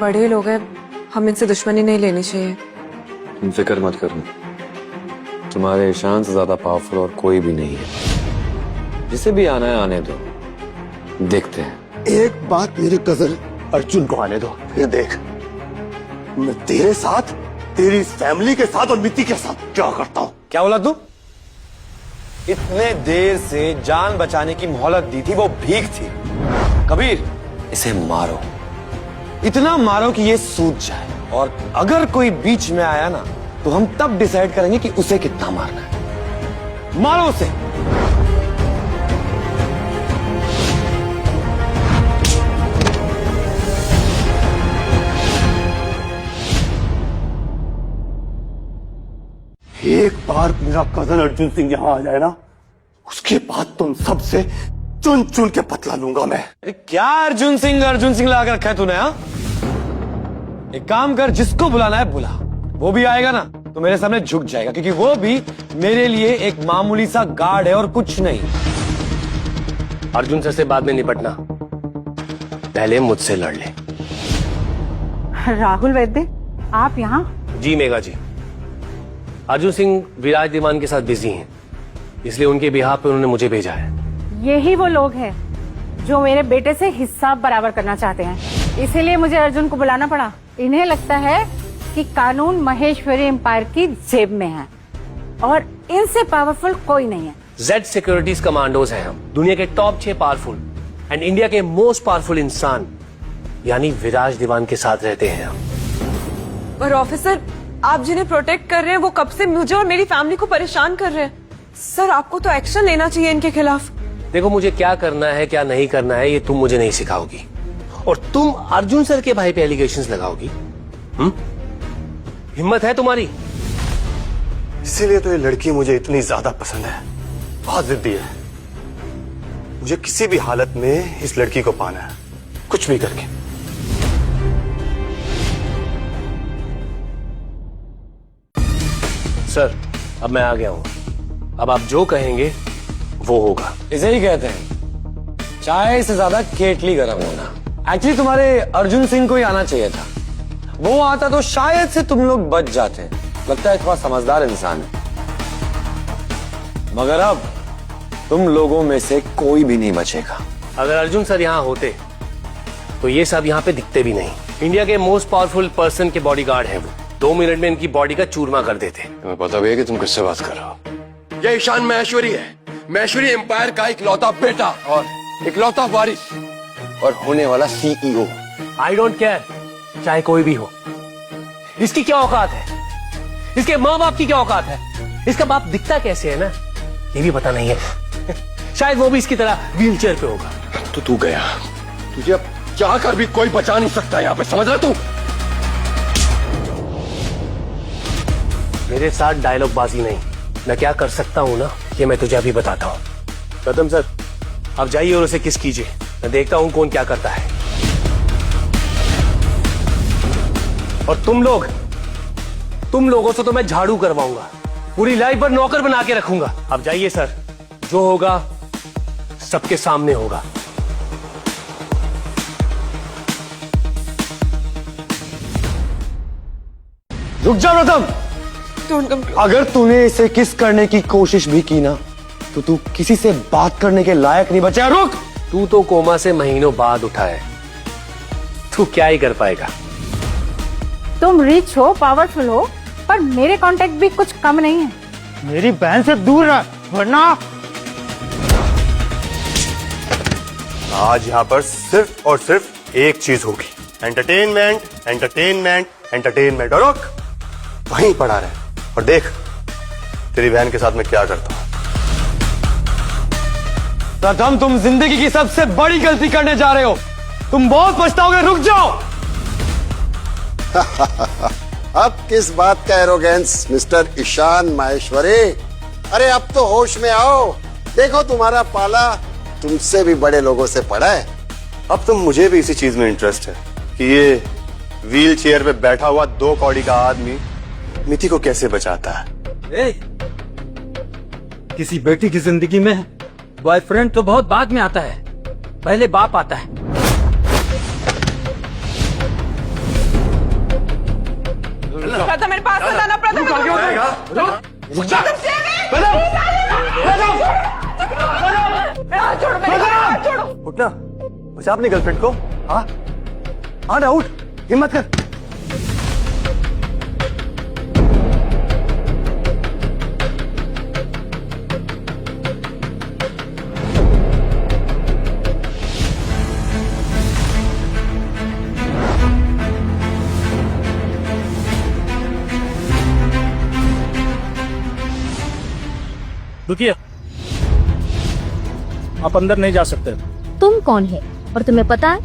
बड़े लोग हैं, हम इनसे दुश्मनी नहीं लेनी चाहिए। तुम फिक्र मत करो, तुम्हारे ईशान से ज्यादा पावरफुल और कोई भी नहीं है। जिसे भी आना है आने दो, देखते हैं। एक बात मेरे कजन अर्जुन को आने दो, फिर देख मैं तेरे साथ, तेरी फैमिली के साथ और मिट्टी के साथ क्या करता हूँ। क्या बोला तू? इतने देर से जान बचाने की मोहलत दी थी, वो भीख थी। कबीर, इसे मारो, इतना मारो कि ये सूझ जाए, और अगर कोई बीच में आया ना तो हम तब डिसाइड करेंगे कि उसे कितना मारना है। मारो उसे। एक बार मेरा कजन अर्जुन सिंह यहाँ आ जाए ना, उसके बाद तुम सबसे चुन चुन के पतला लूंगा मैं। क्या अर्जुन सिंह लाकर रखा है तूने? हाँ, एक काम कर, जिसको बुलाना है बुला, वो भी आएगा ना तो मेरे सामने झुक जाएगा, क्योंकि वो भी मेरे लिए एक मामूली सा गार्ड है और कुछ नहीं। अर्जुन सर से बाद में निपटना, पहले मुझसे लड़ ले। राहुल वैद्य, आप यहाँ? जी मेघा जी, अर्जुन सिंह विराज दीवान के साथ बिजी हैं, इसलिए उनके बिहाफ पे उन्होंने मुझे भेजा है। यही वो लोग हैं जो मेरे बेटे से हिसाब बराबर करना चाहते हैं, इसीलिए मुझे अर्जुन को बुलाना पड़ा। इन्हें लगता है कि कानून महेश्वरी एम्पायर की जेब में है और इनसे पावरफुल कोई नहीं है। जेड सिक्योरिटीज कमांडोज हैं हम, दुनिया के टॉप 6 पावरफुल एंड इंडिया के मोस्ट पावरफुल इंसान यानी विराज दीवान के साथ रहते हैं हम। और ऑफिसर, आप जिन्हें प्रोटेक्ट कर रहे हैं वो कब से मुझे और मेरी फैमिली को परेशान कर रहे हैं। सर, आपको तो एक्शन लेना चाहिए इनके खिलाफ। देखो, मुझे क्या करना है क्या नहीं करना है ये तुम मुझे नहीं सिखाओगी, और तुम अर्जुन सर के भाई पे एलिगेशंस लगाओगी। हिम्मत है तुम्हारी? इसीलिए तो ये लड़की मुझे इतनी ज्यादा पसंद है, बहुत जिद्दी है। मुझे किसी भी हालत में इस लड़की को पाना है, कुछ भी करके। सर, अब मैं आ गया हूं, अब आप जो कहेंगे वो होगा। इसे ही कहते हैं चाय से ज्यादा केटली गर्म होना। एक्चुअली तुम्हारे अर्जुन सिंह को ही आना चाहिए था, वो आता तो शायद से तुम लोग बच जाते। लगता है थोड़ा समझदार इंसान है, मगर अब तुम लोगों में से कोई भी नहीं बचेगा। अगर अर्जुन सर यहाँ होते तो ये सब यहाँ पे दिखते भी नहीं। इंडिया के मोस्ट पावरफुल पर्सन के बॉडीगार्ड हैं वो, 2 मिनट में इनकी बॉडी का चूरमा कर देते। तुम्हें पता भी है कि तुम किससे बात कर रहे हो? ये ईशान महेश्वरी है, महेश्वरी एम्पायर का इकलौता बेटा और इकलौता वारिस और होने वाला CEO। आई डोंट केयर, चाहे कोई भी हो। इसकी क्या औकात है? इसके माँ बाप की क्या औकात है? इसका बाप दिखता कैसे है ना, ये भी पता नहीं है। शायद वो भी इसकी तरह व्हीलचेयर पे होगा। तो तू गया, तुझे अब चाह कर भी कोई बचा नहीं सकता यहाँ पे, समझ रहा तू? मेरे साथ डायलॉग बाजी नहीं, मैं क्या कर सकता हूँ ना ये मैं तुझे अभी बताता हूँ। गौतम सर, आप जाइए और उसे किस कीजिए, मैं देखता हूँ कौन क्या करता है। और तुम लोगों से तो मैं झाड़ू करवाऊंगा, पूरी लाइफ पर नौकर बना के रखूंगा। अब जाइए सर, जो होगा सबके सामने होगा। रुक जा प्रथम, अगर तूने इसे किस करने की कोशिश भी की ना तो तू किसी से बात करने के लायक नहीं बचा। रुक, तू तो कोमा से महीनों बाद उठा है, तू क्या ही कर पाएगा। तुम रिच हो, पावरफुल हो, पर मेरे कांटेक्ट भी कुछ कम नहीं है। मेरी बहन से दूर रह, वरना आज यहाँ पर सिर्फ और सिर्फ एक चीज होगी, एंटरटेनमेंट, एंटरटेनमेंट, एंटरटेनमेंट। और रुक, वहीं पड़ा रहे और देख तेरी बहन के साथ मैं क्या करता हूं। प्रथम, तुम जिंदगी की सबसे बड़ी गलती करने जा रहे हो, तुम बहुत पछताओगे। रुक जाओ। अब किस बात का एरोगेंस मिस्टर ईशान माहेश्वरी? अरे अब तो होश में आओ, देखो तुम्हारा पाला तुमसे भी बड़े लोगों से पड़ा है। अब तो मुझे भी इसी चीज में इंटरेस्ट है कि ये व्हील चेयर पे बैठा हुआ 2 कौड़ी का आदमी मिति को कैसे बचाता है। किसी बेटी की जिंदगी में बॉयफ्रेंड तो बहुत बाद में आता है, पहले बाप आता है। प्रथम मेरे पास लाना, उठना, बचा अपनी गर्लफ्रेंड को। हाँ ना, उठ, हिम्मत कर। रुकिए, आप अंदर नहीं जा सकते। तुम कौन है और तुम्हें पता है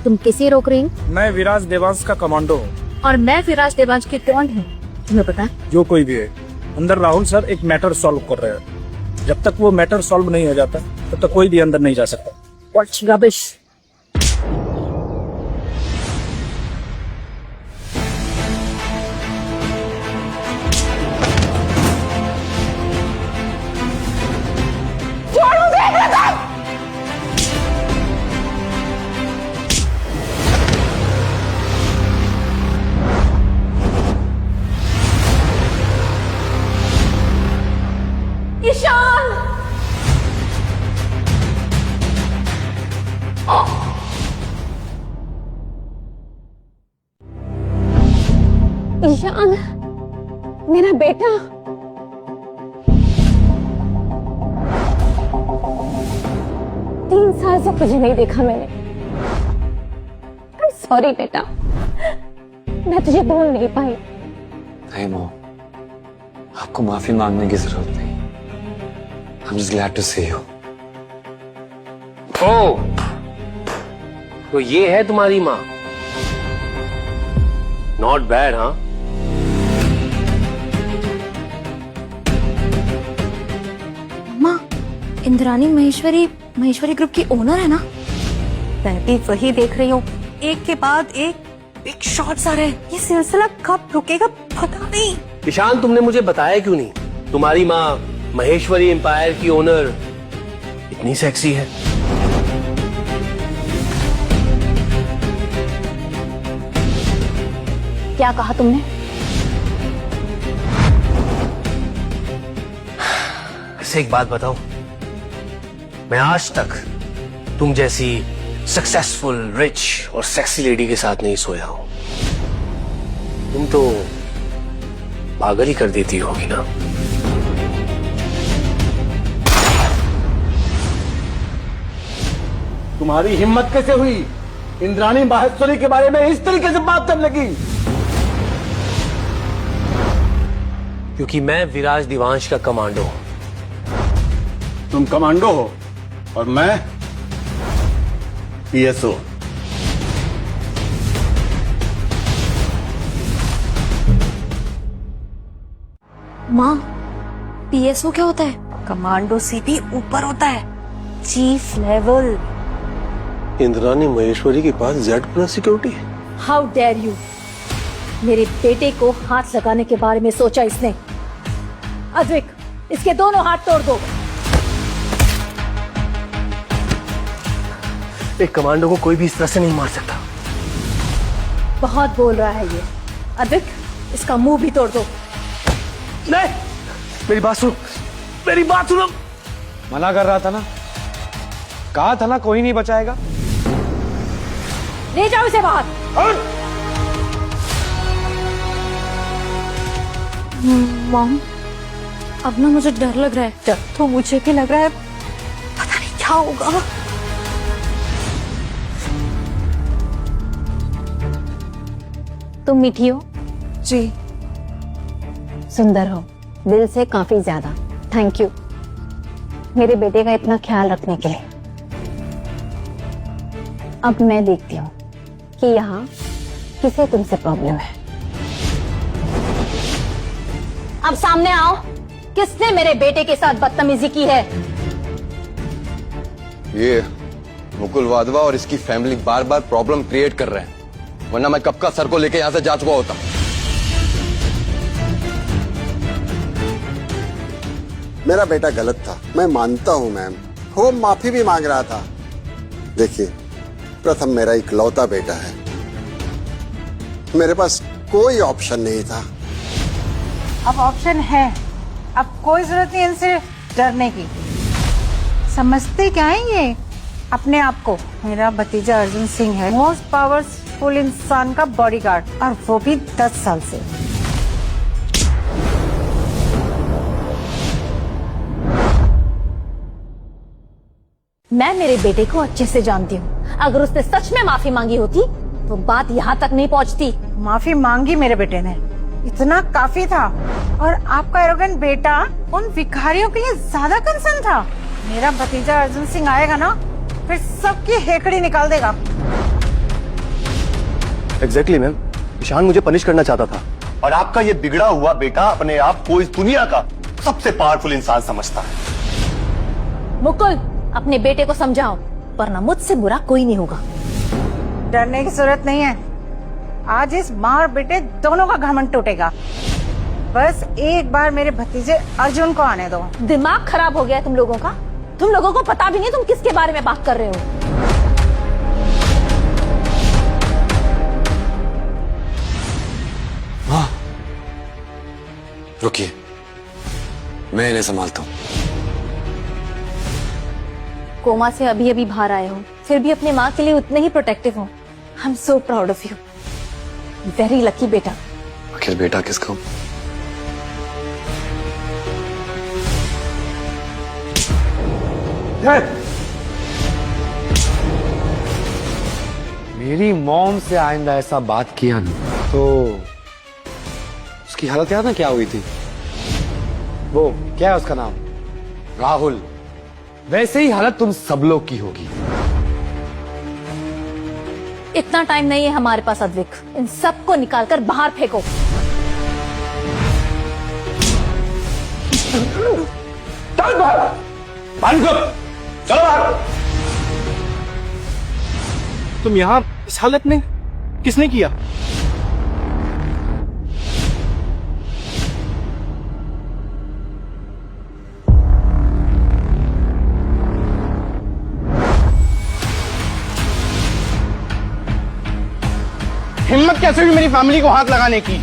तुम किसे रोक रही हो? मैं विराज देवांश का कमांडो हूँ। और मैं विराज देवांश की कौन हूँ तुम्हें पता है? जो कोई भी है, अंदर राहुल सर एक मैटर सॉल्व कर रहे हैं। जब तक वो मैटर सॉल्व नहीं हो जाता तब तक कोई भी अंदर नहीं जा सकता। What's rubbish? ईशान! ईशान, मेरा बेटा। तीन साल से तुझे नहीं देखा मैंने। सॉरी बेटा, मैं तुझे भूल नहीं पाई। नहीं मॉम, आपको माफी मांगने की जरूरत नहीं। I'm just glad to see you. ओ, तो ये है तुम्हारी माँ। नॉट बैड, हाँ। माँ, इंद्रानी महेश्वरी ग्रुप की ओनर है ना? मैं भी वही देख रही हूँ। एक के बाद एक बिग शॉट्स आ रहे हैं। ये सिलसिला कब रुकेगा पता नहीं। ईशान, तुमने मुझे बताया क्यों नहीं? तुम्हारी माँ महेश्वरी एम्पायर की ओनर इतनी सेक्सी है। क्या कहा तुमने? ऐसे एक बात बताऊं, मैं आज तक तुम जैसी सक्सेसफुल, रिच और सेक्सी लेडी के साथ नहीं सोया हूं। तुम तो पागल ही कर देती होगी ना। तुम्हारी हिम्मत कैसे हुई इंद्राणी माहेश्वरी के बारे में इस तरीके से बात करने लगी? क्योंकि मैं विराज दिवांश का कमांडो हूं। तुम कमांडो हो और मैं पीएसओ। माँ, पीएसओ क्या होता है? कमांडो से भी ऊपर होता है, चीफ लेवल। इंद्राणी महेश्वरी के पास Z+ security. How dare you! मेरे बेटे को हाथ लगाने के बारे में सोचा इसने। अद्विक, इसके दोनों हाथ तोड़ दो। एक कमांडो को कोई भी इस तरह से नहीं मार सकता। बहुत बोल रहा है ये। अद्विक, इसका मुंह भी तोड़ दो। नहीं, मेरी बात सुनो, मेरी बात सुनो। मना कर रहा था ना, कहा था ना कोई नहीं बचाएगा। ले जाओ इसे बाहर। मॉम, अब ना मुझे डर लग रहा है। डर तो मुझे भी लग रहा है, पता नहीं क्या होगा। तुम मीठी हो? जी। सुंदर हो, दिल से काफी ज्यादा। थैंक यू मेरे बेटे का इतना ख्याल रखने के लिए। अब मैं देखती हूँ कि यहाँ किसे तुमसे प्रॉब्लम है। अब सामने आओ, किसने मेरे बेटे के साथ बदतमीजी की है? ये मुकुल वाधवा और इसकी फैमिली बार बार प्रॉब्लम क्रिएट कर रहे हैं, वरना मैं कब का सर को लेके यहां से जा चुका होता। मेरा बेटा गलत था, मैं मानता हूं मैम, वो माफी भी मांग रहा था। देखिए, प्रथम मेरा इकलौता बेटा है, मेरे पास कोई ऑप्शन नहीं था। अब ऑप्शन है, अब कोई जरूरत नहीं इनसे डरने की। समझते क्या है ये अपने आप को? मेरा भतीजा अर्जुन सिंह है मोस्ट पावरफुल इंसान का बॉडीगार्ड, और वो भी 10 साल से। मैं मेरे बेटे को अच्छे से जानती हूँ, अगर उसने सच में माफी मांगी होती तो बात यहाँ तक नहीं पहुँचती। माफी मांगी मेरे बेटे ने, इतना काफी था। और आपका एरोगेंट बेटा उन भिखारियों के लिए ज्यादा कंसर्न था। मेरा भतीजा अर्जुन सिंह आएगा ना, फिर सबकी हेकड़ी निकाल देगा। एग्जैक्टली मैम, ईशान मुझे पनिश करना चाहता था, और आपका ये बिगड़ा हुआ बेटा अपने आप को इस दुनिया का सबसे पावरफुल इंसान समझता है। मुकुल, अपने बेटे को समझाओ, वरना मुझसे बुरा कोई नहीं होगा। डरने की जरूरत नहीं है, आज इस माँ और बेटे दोनों का घमंड टूटेगा। बस एक बार मेरे भतीजे अर्जुन को आने दो। दिमाग खराब हो गया है तुम लोगों का? तुम लोगों को पता भी नहीं तुम किसके बारे में बात कर रहे हो। हाँ, रुकिए, मैं इन्हें संभालता हूँ। कोमा से अभी अभी बाहर आए हो, फिर भी अपने माँ के लिए उतने ही प्रोटेक्टिव हो। I am so proud of you, very lucky बेटा। आखिर बेटा किसका? मेरी मॉम से आइंदा ऐसा बात किया ना तो उसकी हालत याद ना क्या हुई थी? वो क्या है उसका नाम, राहुल। वैसे ही हालत तुम सब लोग की होगी। इतना टाइम नहीं है हमारे पास अद्विक, इन सबको निकालकर बाहर फेंको। चल बाहर, चलो बाहर। तुम यहाँ इस हालत में किसने किया? हिम्मत कैसे हुई मेरी फैमिली को हाथ लगाने की?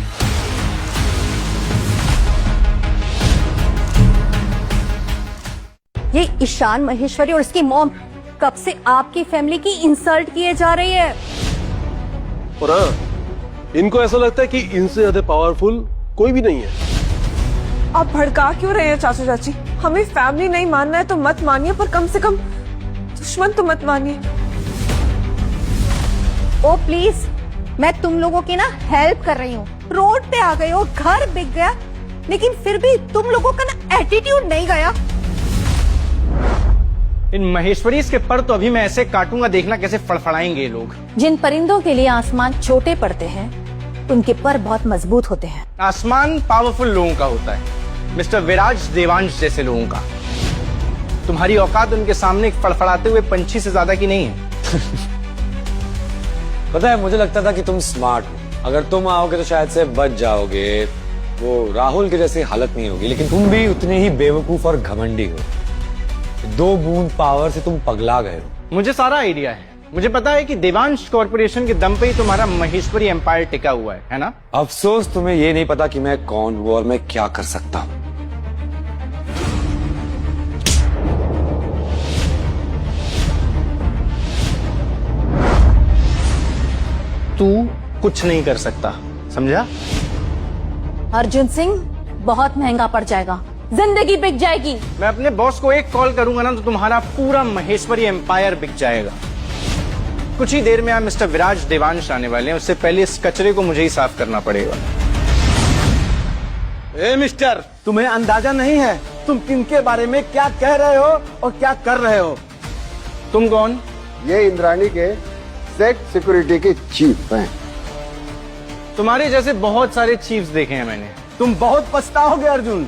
ये ईशान महेश्वरी और इसकी मॉम कब से आपकी फैमिली की इंसल्ट किए जा रही है। और हाँ, इनको ऐसा लगता है कि इनसे ज्यादा पावरफुल कोई भी नहीं है। आप भड़का क्यों रहे हैं चाचू चाची? हमें फैमिली नहीं मानना है तो मत मानिए, पर कम से कम दुश्मन तो मत मानिए। ओ प्लीज, मैं तुम लोगों की ना हेल्प कर रही हूँ। रोड पे आ गए हो, घर बिक गया, लेकिन फिर भी तुम लोगों का ना एटीट्यूड नहीं गया। इन महेश्वरी के पर तो अभी मैं ऐसे काटूंगा, देखना कैसे फड़फड़ाएंगे ये लोग। जिन परिंदों के लिए आसमान छोटे पड़ते हैं, उनके पर बहुत मजबूत होते हैं। आसमान पावरफुल लोगों का होता है, मिस्टर विराज देवांश जैसे लोगों का। तुम्हारी औकात उनके सामने एक फड़फड़ाते हुए पंछी से ज्यादा की नहीं है। पता है, मुझे लगता था कि तुम स्मार्ट हो, अगर तुम आओगे तो शायद से बच जाओगे, वो राहुल की जैसी हालत नहीं होगी। लेकिन तुम भी उतने ही बेवकूफ और घमंडी हो। 2 बूंद पावर से तुम पगला गए हो। मुझे सारा आइडिया है, मुझे पता है कि देवांश कॉर्पोरेशन के दम पे ही तुम्हारा महेश्वरी एम्पायर टिका हुआ है ना? अफसोस तुम्हें ये नहीं पता कि मैं कौन हूँ और मैं क्या कर सकता हूँ। तू कुछ नहीं कर सकता, समझा? अर्जुन सिंह, बहुत महंगा पड़ जाएगा, जिंदगी बिक जाएगी। मैं अपने बॉस को एक कॉल करूंगा ना तो तुम्हारा पूरा महेश्वरी एम्पायर बिक जाएगा। कुछ ही देर में आप मिस्टर विराज देवांश आने वाले हैं, उससे पहले इस कचरे को मुझे ही साफ करना पड़ेगा। ए मिस्टर, तुम्हें अंदाजा नहीं है तुम किनके बारे में क्या कह रहे हो और क्या कर रहे हो? तुम कौन? ये इंद्राणी के सेक्ट सिक्योरिटी के चीफ हैं। तुम्हारे जैसे बहुत सारे चीफ्स देखे हैं मैंने। तुम बहुत पछताओगे अर्जुन,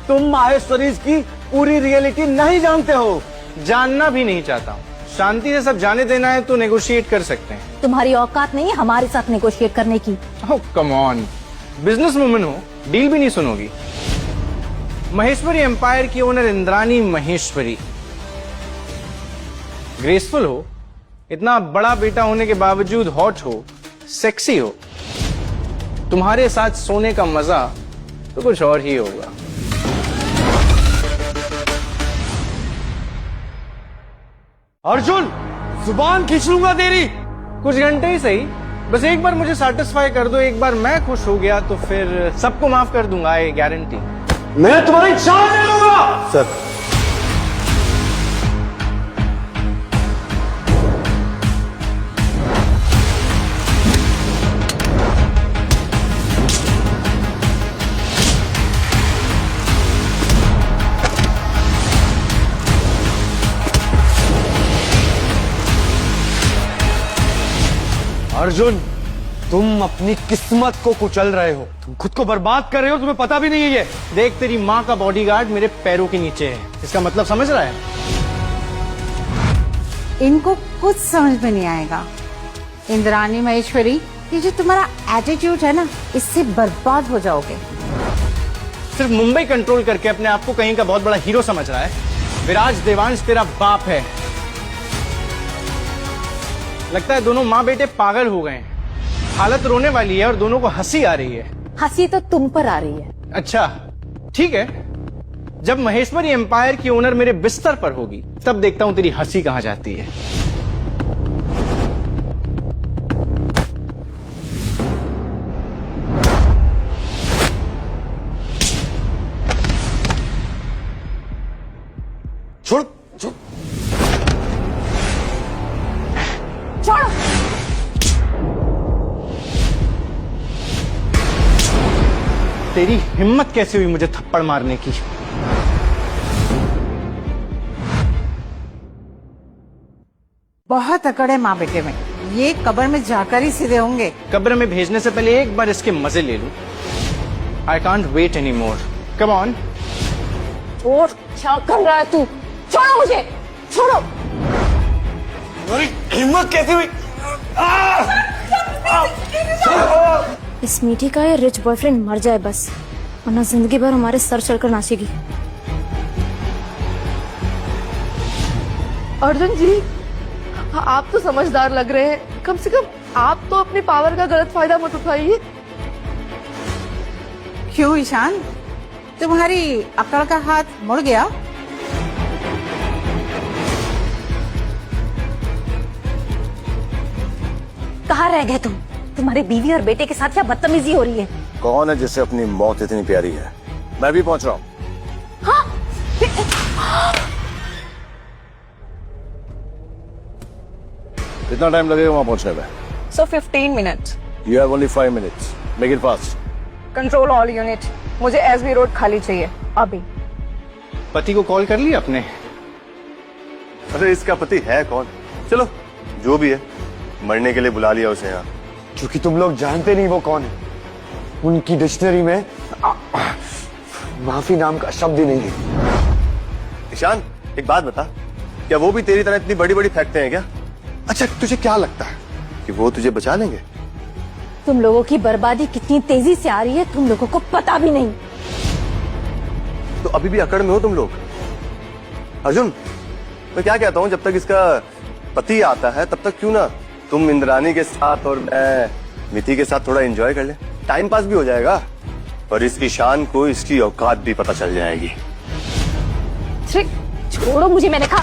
तुम माहेश्वरी की पूरी रियलिटी नहीं जानते हो। जानना भी नहीं चाहता हूँ। शांति से सब जाने देना है तो नेगोशिएट कर सकते हैं। तुम्हारी औकात नहीं है हमारे साथ नेगोशिएट करने की। ओह कम ऑन, बिजनेस वुमन हो, डील भी नहीं सुनोगी। महेश्वरी एम्पायर की ओनर इंद्रानी महेश्वरी, ग्रेसफुल हो, इतना बड़ा बेटा होने के बावजूद हॉट हो, सेक्सी हो, तुम्हारे साथ सोने का मजा तो कुछ और ही होगा। अर्जुन, जुबान खींच लूंगा तेरी। कुछ घंटे ही सही, बस एक बार मुझे सेटिस्फाई कर दो। एक बार मैं खुश हो गया तो फिर सबको माफ कर दूंगा, ये गारंटी। मैं तुम्हारी जान ले लूंगा। सर अर्जुन, तुम अपनी किस्मत को कुचल रहे हो, तुम खुद को बर्बाद कर रहे हो, तुम्हें पता भी नहीं है ये। देख, तेरी माँ का बॉडीगार्ड मेरे पैरों के नीचे है, इसका मतलब समझ रहा है? इनको कुछ समझ में नहीं आएगा। इंद्रानी महेश्वरी, ये जो तुम्हारा एटीट्यूड है ना, इससे बर्बाद हो जाओगे। सिर्फ मुंबई कंट्रोल करके अपने आप को कहीं का बहुत बड़ा हीरो समझ रहा है। विराज देवांश तेरा बाप है। लगता है दोनों माँ बेटे पागल हो गए हैं। हालत रोने वाली है और दोनों को हंसी आ रही है। हंसी तो तुम पर आ रही है। अच्छा ठीक है, जब महेश्वरी एम्पायर की ओनर मेरे बिस्तर पर होगी तब देखता हूं तेरी हंसी कहां जाती है। छोड़ छोड़ो। तेरी हिम्मत कैसे हुई मुझे थप्पड़ मारने की? बहुत अकड़ है माँ बेटे में, ये कब्र में जाकर ही सीधे होंगे। कब्र में भेजने से पहले एक बार इसके मजे ले लूं। I can't wait any more, come on. और क्या कर रहा है तू? छोड़ो मुझे, छोड़ो। हिम्मत कैसे हुई? इस मीठी का ये रिच बॉयफ्रेंड मर जाए बस, वरना जिंदगी भर हमारे सर चढ़कर नाचेगी। अर्जुन जी, आप तो समझदार लग रहे हैं, कम से कम आप तो अपनी पावर का गलत फायदा मत उठाइए। क्यों ईशान, तुम्हारी अकड़ का हाथ मुड़ गया? कहाँ रह गए तुम? तुम्हारी बीवी और बेटे के साथ क्या बदतमीजी हो रही है? कौन है जिससे अपनी मौत इतनी प्यारी है? मैं भी पहुंच रहा हूँ। कितना टाइम लगेगा वहां पहुंचने में? So 15 minutes. You have only 5 minutes. Make it fast. Control all unit. मुझे एसबी रोड खाली चाहिए अभी। पति को कॉल कर लिया आपने? अरे इसका पति है कौन? चलो जो भी है, मरने के लिए बुला लिया उसे यहाँ। क्योंकि तुम लोग जानते नहीं वो कौन है। उनकी डिक्शनरी में माफी नाम का शब्द ही नहीं है। ईशान, एक बात बता, क्या वो भी तेरी तरह इतनी बड़ी बड़ी फैक्ट्री हैं क्या? अच्छा, तुझे क्या लगता है कि वो तुझे बचा लेंगे? तुम लोगों की बर्बादी कितनी तेजी से आ रही है तुम लोगों को पता भी नहीं। तो अभी भी अकड़ में हो तुम लोग। अर्जुन, मैं क्या कहता हूँ, जब तक इसका पति आता है तब तक क्यों ना तुम इंद्रानी के साथ और मैं मिति के साथ थोड़ा एंजॉय कर ले, टाइम पास भी हो जाएगा और इस ईशान को इसकी औकात भी पता चल जाएगी। छोड़ो मुझे, मैंने कहा।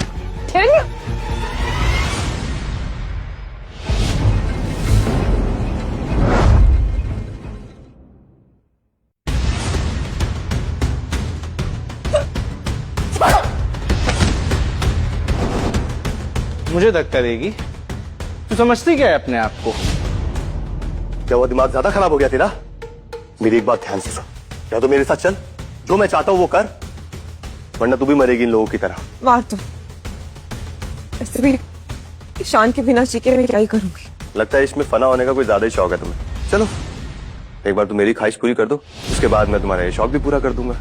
मुझे धक्का देगी? तू समझती क्या है अपने आप को? क्या वो दिमाग ज्यादा खराब हो गया तेरा? मेरी एक बात ध्यान से सुन, या तो मेरे साथ चल, जो मैं चाहता हूं वो कर, वरना तू भी मरेगी इन लोगों की तरह। बात तो ऐसे भी ईशान के बिना चीखे मैं क्या ही करूंगी। लगता है इसमें फना होने का कोई ज्यादा ही शौक है तुम्हें। चलो एक बार तुम मेरी ख्वाहिश पूरी कर दो, उसके बाद मैं तुम्हारा ये शौक भी पूरा कर दूंगा।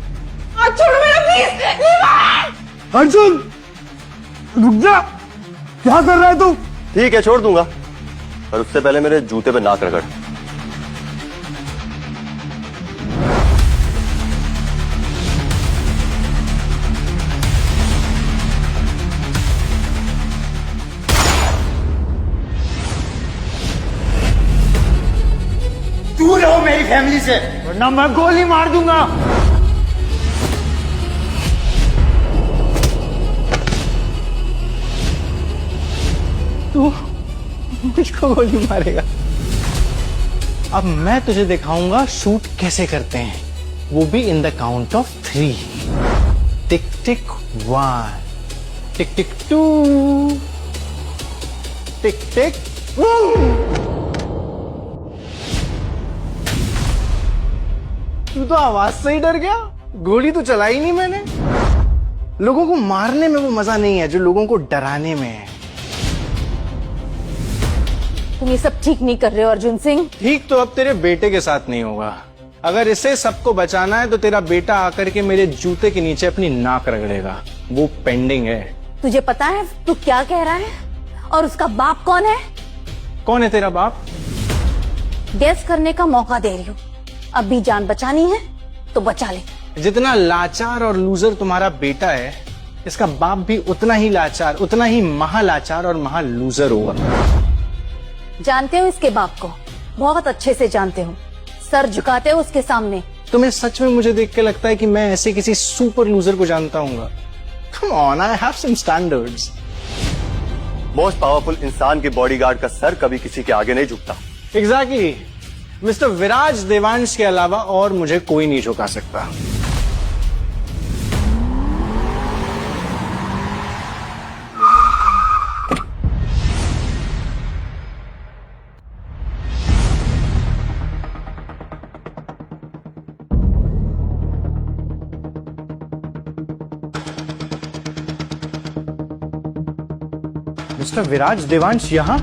अर्जुन, रुक जा, क्या कर रहा है तू? ठीक है छोड़ दूंगा, पर उससे पहले मेरे जूते पे नाक रगड़। दूर रहो मेरी फैमिली से, वरना मैं गोली मार दूंगा। तू मुझको गोली मारेगा? अब मैं तुझे दिखाऊंगा शूट कैसे करते हैं, वो भी इन द काउंट ऑफ 3। टिक टिक 1, टिक टिक 2, टिक टिक 1। तू तो आवाज से ही डर गया, गोली तो चलाई नहीं मैंने। लोगों को मारने में वो मजा नहीं है जो लोगों को डराने में है। तुम ये सब ठीक नहीं कर रहे हो अर्जुन सिंह। ठीक तो अब तेरे बेटे के साथ नहीं होगा। अगर इसे सबको बचाना है तो तेरा बेटा आकर के मेरे जूते के नीचे अपनी नाक रगड़ेगा, वो पेंडिंग है। तुझे पता है तू क्या कह रहा है? और उसका बाप कौन है? कौन है तेरा बाप? गेस करने का मौका दे रही हूँ। अब भी जान बचानी है तो बचा ले। जितना लाचार और लूजर तुम्हारा बेटा है, इसका बाप भी उतना ही लाचार, उतना ही महालाचार और महा लूजर होगा। जानते हो इसके बाप को? बहुत अच्छे से जानते हो। सर झुकाते हो उसके सामने। तुम्हें सच में मुझे देख के लगता है कि मैं ऐसे किसी सुपर लूजर को जानता हूँ? Come on, I have some standards. Most powerful इंसान के बॉडीगार्ड का सर कभी किसी के आगे नहीं झुकता। Exactly. मिस्टर विराज देवांश के अलावा और मुझे कोई नहीं झुका सकता। मिस्टर विराज देवांश यहाँ?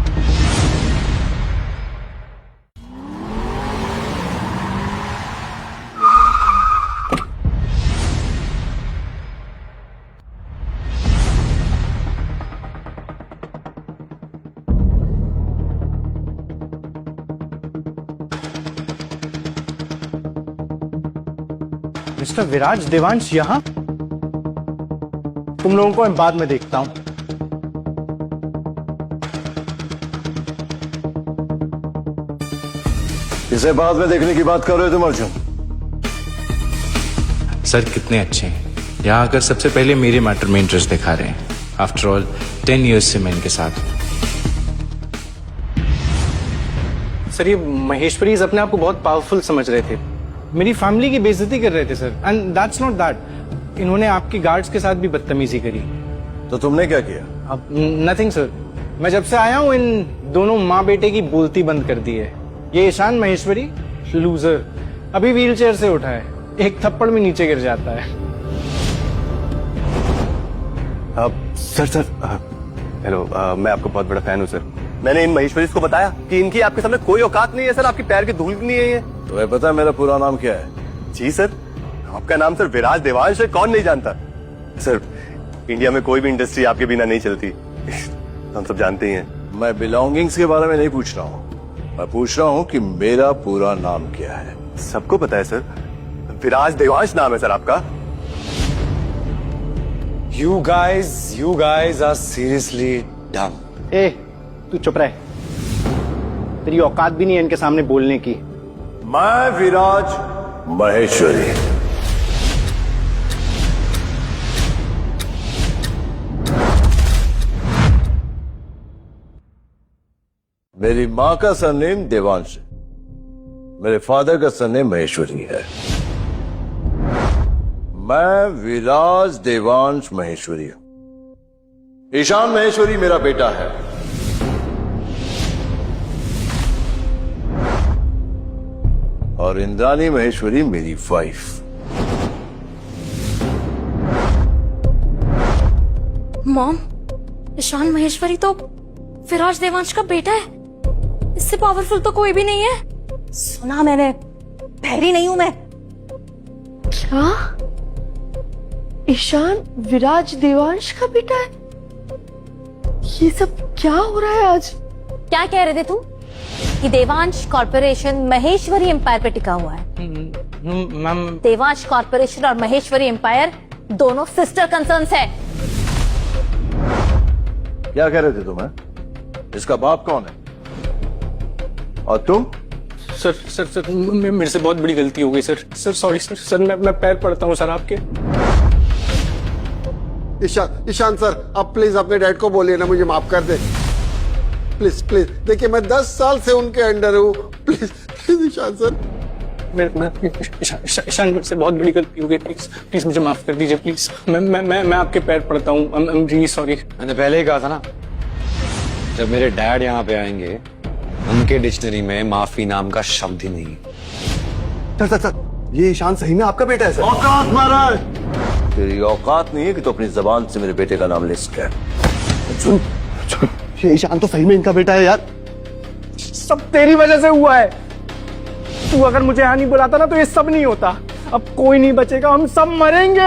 मिस्टर विराज देवांश यहाँ? तुम लोगों को मैं बाद में देखता हूं। इसे बाद में देखने की बात कर रहे हो तुम अर्जुन? सर कितने अच्छे हैं, यहाँ आकर सबसे पहले मेरे मैटर में इंटरेस्ट दिखा रहे हैं। आफ्टर ऑल 10 इयर्स से मैं इनके साथ हूँ। सर ये महेश्वरी अपने आप को बहुत पावरफुल समझ रहे थे, मेरी फैमिली की बेइज्जती कर रहे थे sir. And that's not that, इन्होंने आपकी गार्ड्स के साथ भी बदतमीजी करी। तो तुमने क्या किया? अब नथिंग सर, मैं जब से आया हूँ इन दोनों माँ बेटे की बोलती बंद कर दी है। ये ईशान महेश्वरी लूजर अभी व्हील चेयर से उठा है, एक थप्पड़ में नीचे गिर जाता है। सर हेलो, मैं आपका बहुत बड़ा फैन हूँ सर। मैंने इन महेश्वरी को बताया कि इनकी आपके सामने कोई औकात नहीं है सर, आपकी पैर की धूल भी नहीं है ये। तुम्हें पता है मेरा पूरा नाम क्या है? जी सर, आपका नाम सर विराज देवांश है, कौन नहीं जानता। सर इंडिया में कोई भी इंडस्ट्री आपके बिना नहीं चलती, हम सब जानते ही हैं। मैं बिलोंगिंग्स के बारे में नहीं पूछ रहा हूँ, मैं पूछ रहा हूँ कि मेरा पूरा नाम क्या है? सबको पता है सर, विराज देवांश नाम है सर आपका। You guys are seriously dumb. ए, तू चुप रहे, तेरी औकात भी नहीं है इनके सामने बोलने की। मैं विराज महेश्वरी, मेरी मां का सरनेम देवांश है, मेरे फादर का सरनेम महेश्वरी है। मैं विराज देवांश महेश्वरी हूं। ईशान महेश्वरी मेरा बेटा है। और इंद्रानी महेश्वरी मेरी वाइफ। मॉम, ईशान महेश्वरी तो विराज देवांश का बेटा है, इससे पावरफुल तो कोई भी नहीं है। सुना मैंने, बहरी नहीं हूं मैं। क्या ईशान विराज देवांश का बेटा है? ये सब क्या हो रहा है आज? क्या कह रहे थे तुम कि देवांश कॉर्पोरेशन महेश्वरी एम्पायर पे टिका हुआ है? मैम देवांश कॉर्पोरेशन और महेश्वरी एम्पायर दोनों सिस्टर कंसर्न्स है। क्या कह रहे थे तुम? इसका बाप कौन है? और तुम? सर मेरे से बहुत बड़ी गलती हो गई सर सॉरी सर मैं पैर पड़ता हूँ सर आपके। ईशान सर, आप प्लीज अपने डैड को बोलिए ना मुझे माफ कर दे, प्लीज प्लीज। देखिए मैं 10 साल से उनके अंडर हूँ, please please Ishan sir. Ishan मेरे से बहुत बड़ी गलती हो गई, प्लीज मुझे माफ कर दीजिए प्लीज। मैं आपके पैर पड़ता हूँ, आई एम रियली सॉरी। मैंने पहले ही कहा था ना, जब मेरे डैड यहाँ पे आएंगे उनके डिक्शनरी में माफी नाम का शब्द ही नहीं है। सर ये ईशान सही में आपका बेटा है सर? औकात महाराज, तेरी औकात नहीं है कि तो अपनी जबान से मेरे बेटे का नाम लिस्ट कर। सुन, ये ईशान तो सही में इनका बेटा है यार। सब तेरी वजह से हुआ है। तू अगर मुझे यहाँ नहीं बुलाता ना तो ये सब नहीं होता। अब कोई नहीं बचेगा, हम सब मरेंगे।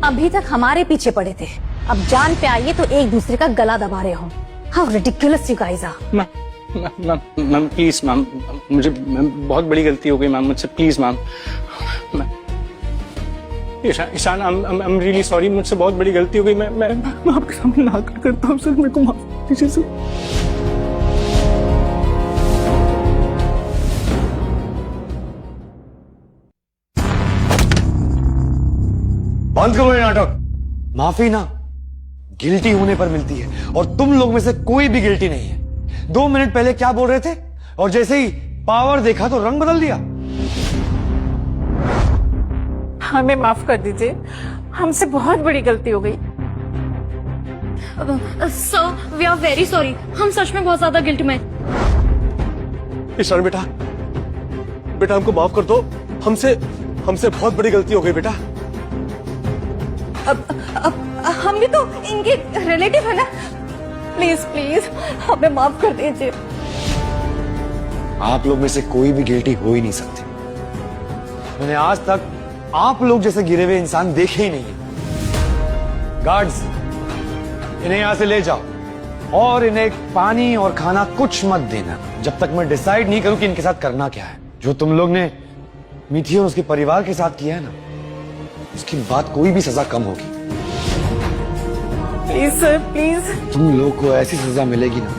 अभी तक हमारे पीछे पड़े थे, अब जान पे आइए तो एक दूसरे का गला दबा रहे हो। How ridiculous you guys are. Ma'am please ma'am, मुझे बहुत बड़ी गलती हो गई मैम मुझसे, please ma'am. Ishan I am really sorry, मुझसे बहुत बड़ी गलती हो गई। मैं आपके सामने नाक करता हूँ सर, मेरे को माफ कीजिए सर। बंद करो ये नाटक। माफी ना गिल्टी होने पर मिलती है, और तुम लोग में से कोई भी गिल्टी नहीं है। 2 मिनट पहले क्या बोल रहे थे, और जैसे ही पावर देखा तो रंग बदल दिया। हमें माफ कर दीजिए, हमसे बहुत बड़ी गलती हो गई। Sir we are very sorry, हम सच में बहुत ज्यादा गिल्ट में। ईशान बेटा हमको माफ कर दो, हमसे बहुत बड़ी गलती हो गई बेटा। अब हम भी तो इनके रिलेटिव है ना, प्लीज प्लीज हमें माफ कर दीजिए। आप लोग में से कोई भी गिल्टी हो ही नहीं सकती। मैंने आज तक आप लोग जैसे गिरे हुए इंसान देखे ही नहीं है। गार्ड्स, इन्हें यहां से ले जाओ, और इन्हें पानी और खाना कुछ मत देना जब तक मैं डिसाइड नहीं करूं कि इनके साथ करना क्या है। जो तुम लोग ने मीठी और उसके परिवार के साथ किया है ना, उसकी बात कोई भी सजा कम होगी। Please sir please. तुम लोग को ऐसी सजा मिलेगी ना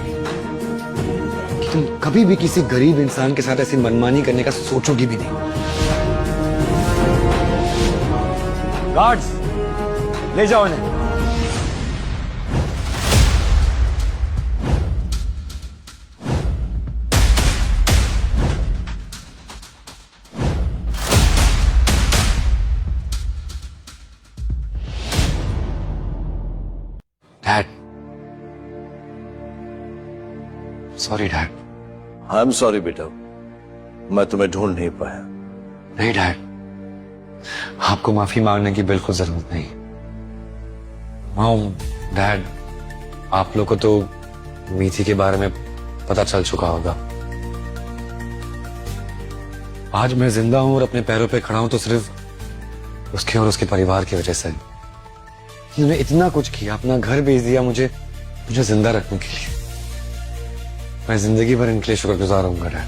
कि तुम कभी भी किसी गरीब इंसान के साथ ऐसी मनमानी करने का सोचोगी भी नहीं। गार्ड्स, ले जाओ इन्हें। Dad, sorry dad. I am sorry बेटा, मैं तुम्हें ढूंढ नहीं पाया। नहीं डैड, आपको माफी मांगने की बिल्कुल जरूरत नहीं। मॉम, डैड, आप लोग को तो मीठी के बारे में पता चल चुका होगा। आज मैं जिंदा हूं और अपने पैरों पे खड़ा हूं तो सिर्फ उसके और उसके परिवार की वजह से। उन्होंने इतना कुछ किया, अपना घर बेच दिया मुझे जिंदा रखने के लिए। मैं जिंदगी भर इनके लिए शुक्रगुजार होऊंगा डैड।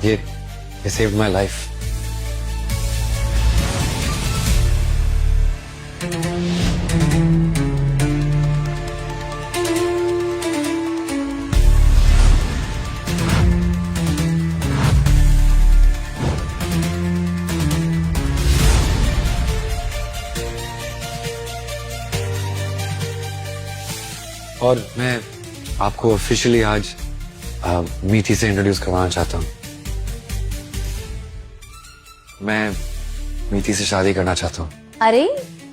ये सेव्ड माय लाइफ। और मैं आपको ऑफिशियली आज मीठी से इंट्रोड्यूस करवाना चाहता हूँ। मैं मीठी से शादी करना चाहता हूँ। अरे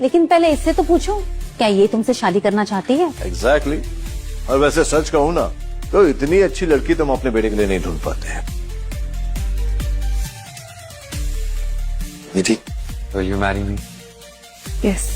लेकिन पहले इससे तो पूछो, क्या ये तुमसे शादी करना चाहती है? एग्जैक्टली। और वैसे सच कहूँ ना तो इतनी अच्छी लड़की तुम अपने बेटे के लिए नहीं ढूंढ पाते हैं। मीठी, will you marry me? Yes.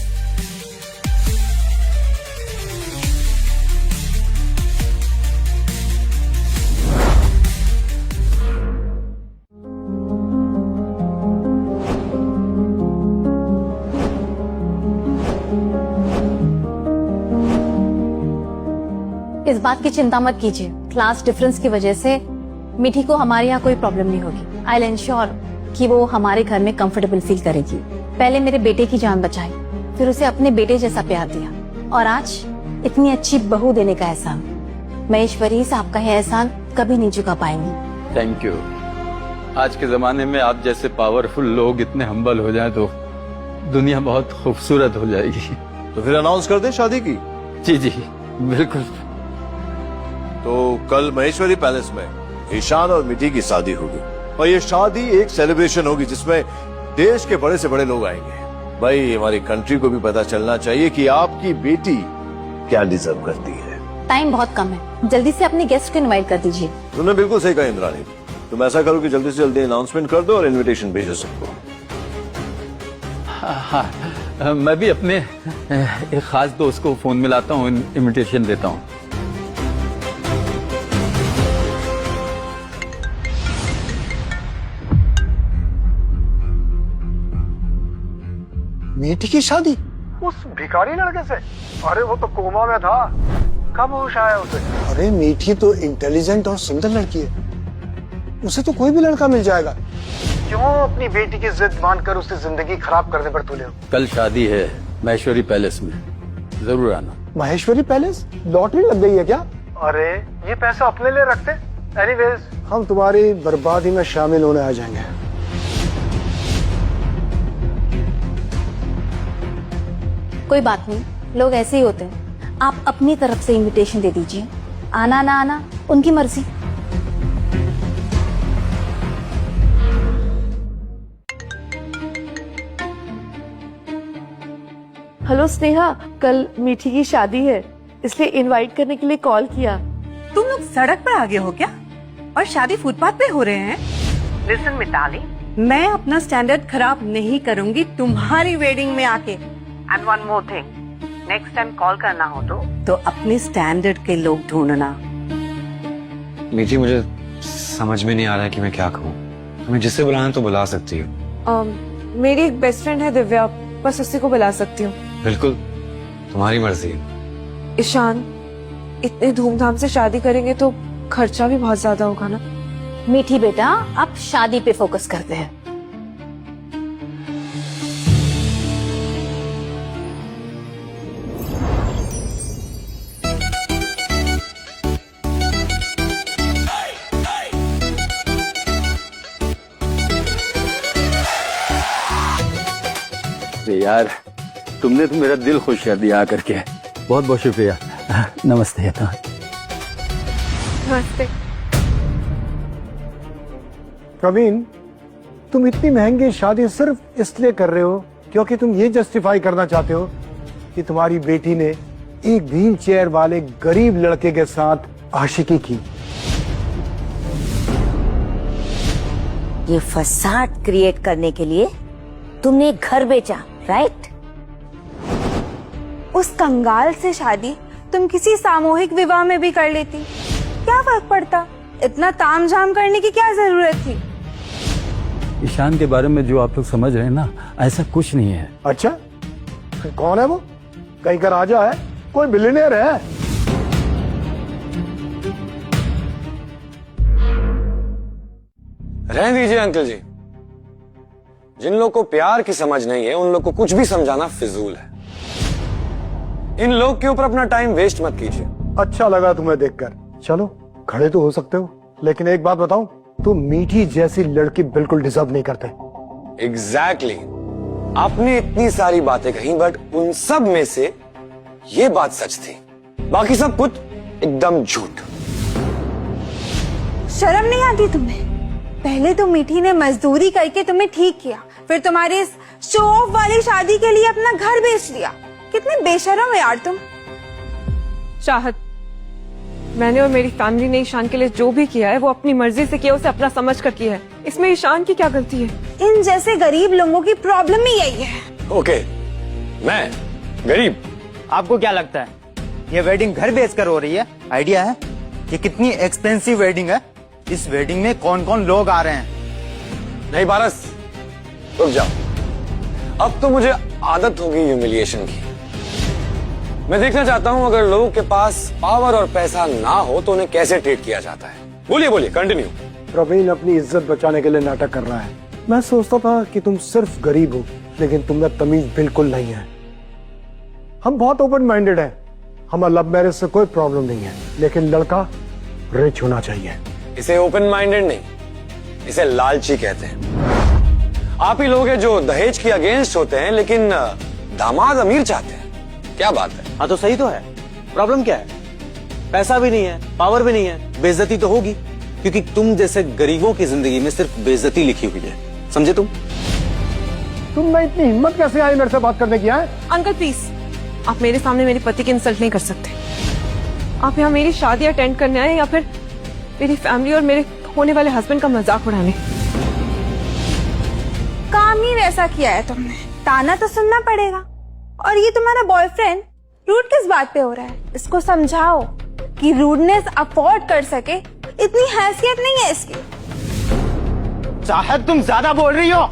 इस बात की चिंता मत कीजिए, क्लास डिफरेंस की वजह से मीठी को हमारे यहाँ कोई प्रॉब्लम नहीं होगी। आई विल इंश्योर कि वो हमारे घर में कंफर्टेबल फील करेगी। पहले मेरे बेटे की जान बचाई, फिर उसे अपने बेटे जैसा प्यार दिया, और आज इतनी अच्छी बहू देने का एहसान। महेश्वरी से आपका यह एहसान कभी नहीं चुका पाएंगी। Thank you. आज के जमाने में आप जैसे पावरफुल लोग इतने हम्बल हो जाएं तो दुनिया बहुत खूबसूरत हो जाएगी। तो फिर अनाउंस कर दे शादी की। जी जी बिल्कुल। तो कल महेश्वरी पैलेस में ईशान और मिठी की शादी होगी, और ये शादी एक सेलिब्रेशन होगी जिसमें देश के बड़े से बड़े लोग आएंगे। भाई हमारी कंट्री को भी पता चलना चाहिए कि आपकी बेटी क्या डिजर्व करती है। टाइम बहुत कम है, जल्दी से अपने गेस्ट को इनवाइट कर दीजिए। तुमने बिल्कुल सही कहा इंद्राणी। तुम ऐसा करो कि जल्दी से जल्दी अनाउंसमेंट कर दो और इनविटेशन भेजो सबको। हाँ, मैं भी अपने एक खास दोस्त को फोन मिलाता हूँ, इनविटेशन देता हूँ। मीठी की शादी उस भिखारी लड़के से? अरे वो तो कोमा में था, कब होश आया उसे? अरे मीठी तो इंटेलिजेंट और सुंदर लड़की है, उसे तो कोई भी लड़का मिल जाएगा। क्यों अपनी बेटी की जिद मानकर उसकी जिंदगी खराब करने पर तुले हो? कल शादी है महेश्वरी पैलेस में, जरूर आना। महेश्वरी पैलेस? लॉटरी लग गई है क्या? अरे ये पैसा अपने लिए रखते। एनीवेज हम तुम्हारी बर्बादी में शामिल होने आ जाएंगे। कोई बात नहीं, लोग ऐसे ही होते हैं। आप अपनी तरफ से इनविटेशन दे दीजिए, आना ना आना उनकी मर्जी। हेलो स्नेहा, कल मीठी की शादी है, इसलिए इनवाइट करने के लिए कॉल किया। तुम लोग सड़क पर आगे हो क्या? और शादी फुटपाथ पे हो रहे हैं? लिसन मिताली, मैं अपना स्टैंडर्ड खराब नहीं करूंगी तुम्हारी वेडिंग में आके। And one more thing, next time call करना हो तो अपने स्टैंडर्ड के लोग ढूंढना। मीठी, मुझे समझ में नहीं आ रहा है कि मैं क्या कहूँ। तुम्हें जिससे बुलाना तो बुला सकती हो। मेरी एक बेस्ट फ्रेंड है दिव्या, बस उसी को बुला सकती हूँ। बिल्कुल तुम्हारी मर्जी। ईशान, इतने धूमधाम से शादी करेंगे तो खर्चा भी बहुत ज्यादा होगा ना। मीठी बेटा, आप शादी पे फोकस करते हैं। यार तुमने तो मेरा दिल खुश कर दिया आकर के, बहुत बहुत शुक्रिया। नमस्ते। नमस्ते। कमीन, तुम इतनी महंगी शादी सिर्फ इसलिए कर रहे हो क्योंकि तुम ये जस्टिफाई करना चाहते हो कि तुम्हारी बेटी ने एक व्हील चेयर वाले गरीब लड़के के साथ आशिकी की। ये फसाद क्रिएट करने के लिए तुमने एक घर बेचा, राइट? उस कंगाल से शादी तुम किसी सामूहिक विवाह में भी कर लेती, क्या फर्क पड़ता? इतना तामझाम करने की क्या जरूरत थी? ईशान के बारे में जो आप लोग समझ रहे हैं ना, ऐसा कुछ नहीं है। अच्छा, कौन है वो? कहीं का राजा है? कोई बिलियनियर है? रहने दीजिए अंकल जी। जिन लोग को प्यार की समझ नहीं है उन लोग को कुछ भी समझाना फिजूल है। इन लोग के ऊपर अपना टाइम वेस्ट मत कीजिए। अच्छा लगा तुम्हें देखकर। चलो खड़े तो हो सकते हो, लेकिन एक बात बताऊं, तुम मीठी जैसी लड़की बिल्कुल डिजर्व नहीं करते। एग्जैक्टली। आपने इतनी सारी बातें कही, बट उन सब में से ये बात सच थी, बाकी सब कुछ एकदम झूठ। शर्म नहीं आती तुम्हें? पहले तो मीठी ने मजदूरी करके तुम्हें ठीक किया, फिर तुम्हारी इस शो ऑफ वाली शादी के लिए अपना घर बेच दिया। कितने बेशर्म हो यार तुम। चाहत, मैंने और मेरी फैमिली ने ईशान के लिए जो भी किया है वो अपनी मर्जी से किया, उसे अपना समझ कर किया है। इसमें ईशान की क्या गलती है? इन जैसे गरीब लोगों की प्रॉब्लम ही यही है। ओके, मैं गरीब? आपको क्या लगता है ये वेडिंग घर बेचकर हो रही है? आइडिया है कि कितनी एक्सपेंसिव वेडिंग है? इस वेडिंग में कौन कौन लोग आ रहे हैं? नहीं पारस, रुक जाओ। अब तो मुझे आदत होगी ह्यूमिलिएशन की। मैं देखना चाहता हूँ अगर लोगों के पास पावर और पैसा ना हो तो उन्हें कैसे ट्रीट किया जाता है। बोलिए बोलिए, कंटिन्यू। प्रवीण अपनी इज्जत बचाने के लिए नाटक कर रहा है। मैं सोचता था कि तुम सिर्फ गरीब हो, लेकिन तुम में तमीज बिल्कुल नहीं है। हम बहुत ओपन माइंडेड हैं। हमारा लव मैरिज से कोई प्रॉब्लम नहीं है, लेकिन लड़का रिच होना चाहिए। इसे ओपन माइंडेड नहीं, इसे लालची कहते हैं। आप ही लोग हैं जो दहेज के अगेंस्ट होते हैं, लेकिन दामाद अमीर चाहते हैं। क्या बात है? हाँ तो सही तो है। प्रॉब्लम क्या है? पैसा भी नहीं है, पावर भी नहीं है, बेइज्जती तो होगी, क्योंकि तुम जैसे गरीबों की जिंदगी में सिर्फ बेइज्जती लिखी हुई है। समझे तुम में इतनी हिम्मत कैसे आई मेरे से बात करने की? है अंकल प्लीज, आप मेरे सामने मेरे पति की इंसल्ट नहीं कर सकते। आप यहाँ मेरी शादी अटेंड करने आए या फिर मेरी फैमिली और मेरे होने वाले हस्बैंड का मजाक उड़ाने? काम ही वैसा किया है तुमने, ताना तो सुनना पड़ेगा। और ये तुम्हारा बॉयफ्रेंड रूड किस बात पे हो रहा है? इसको समझाओ कि रूडनेस अफोर्ड कर सके इतनी हैसियत नहीं है इसकी। चाहत तुम ज्यादा बोल रही हो।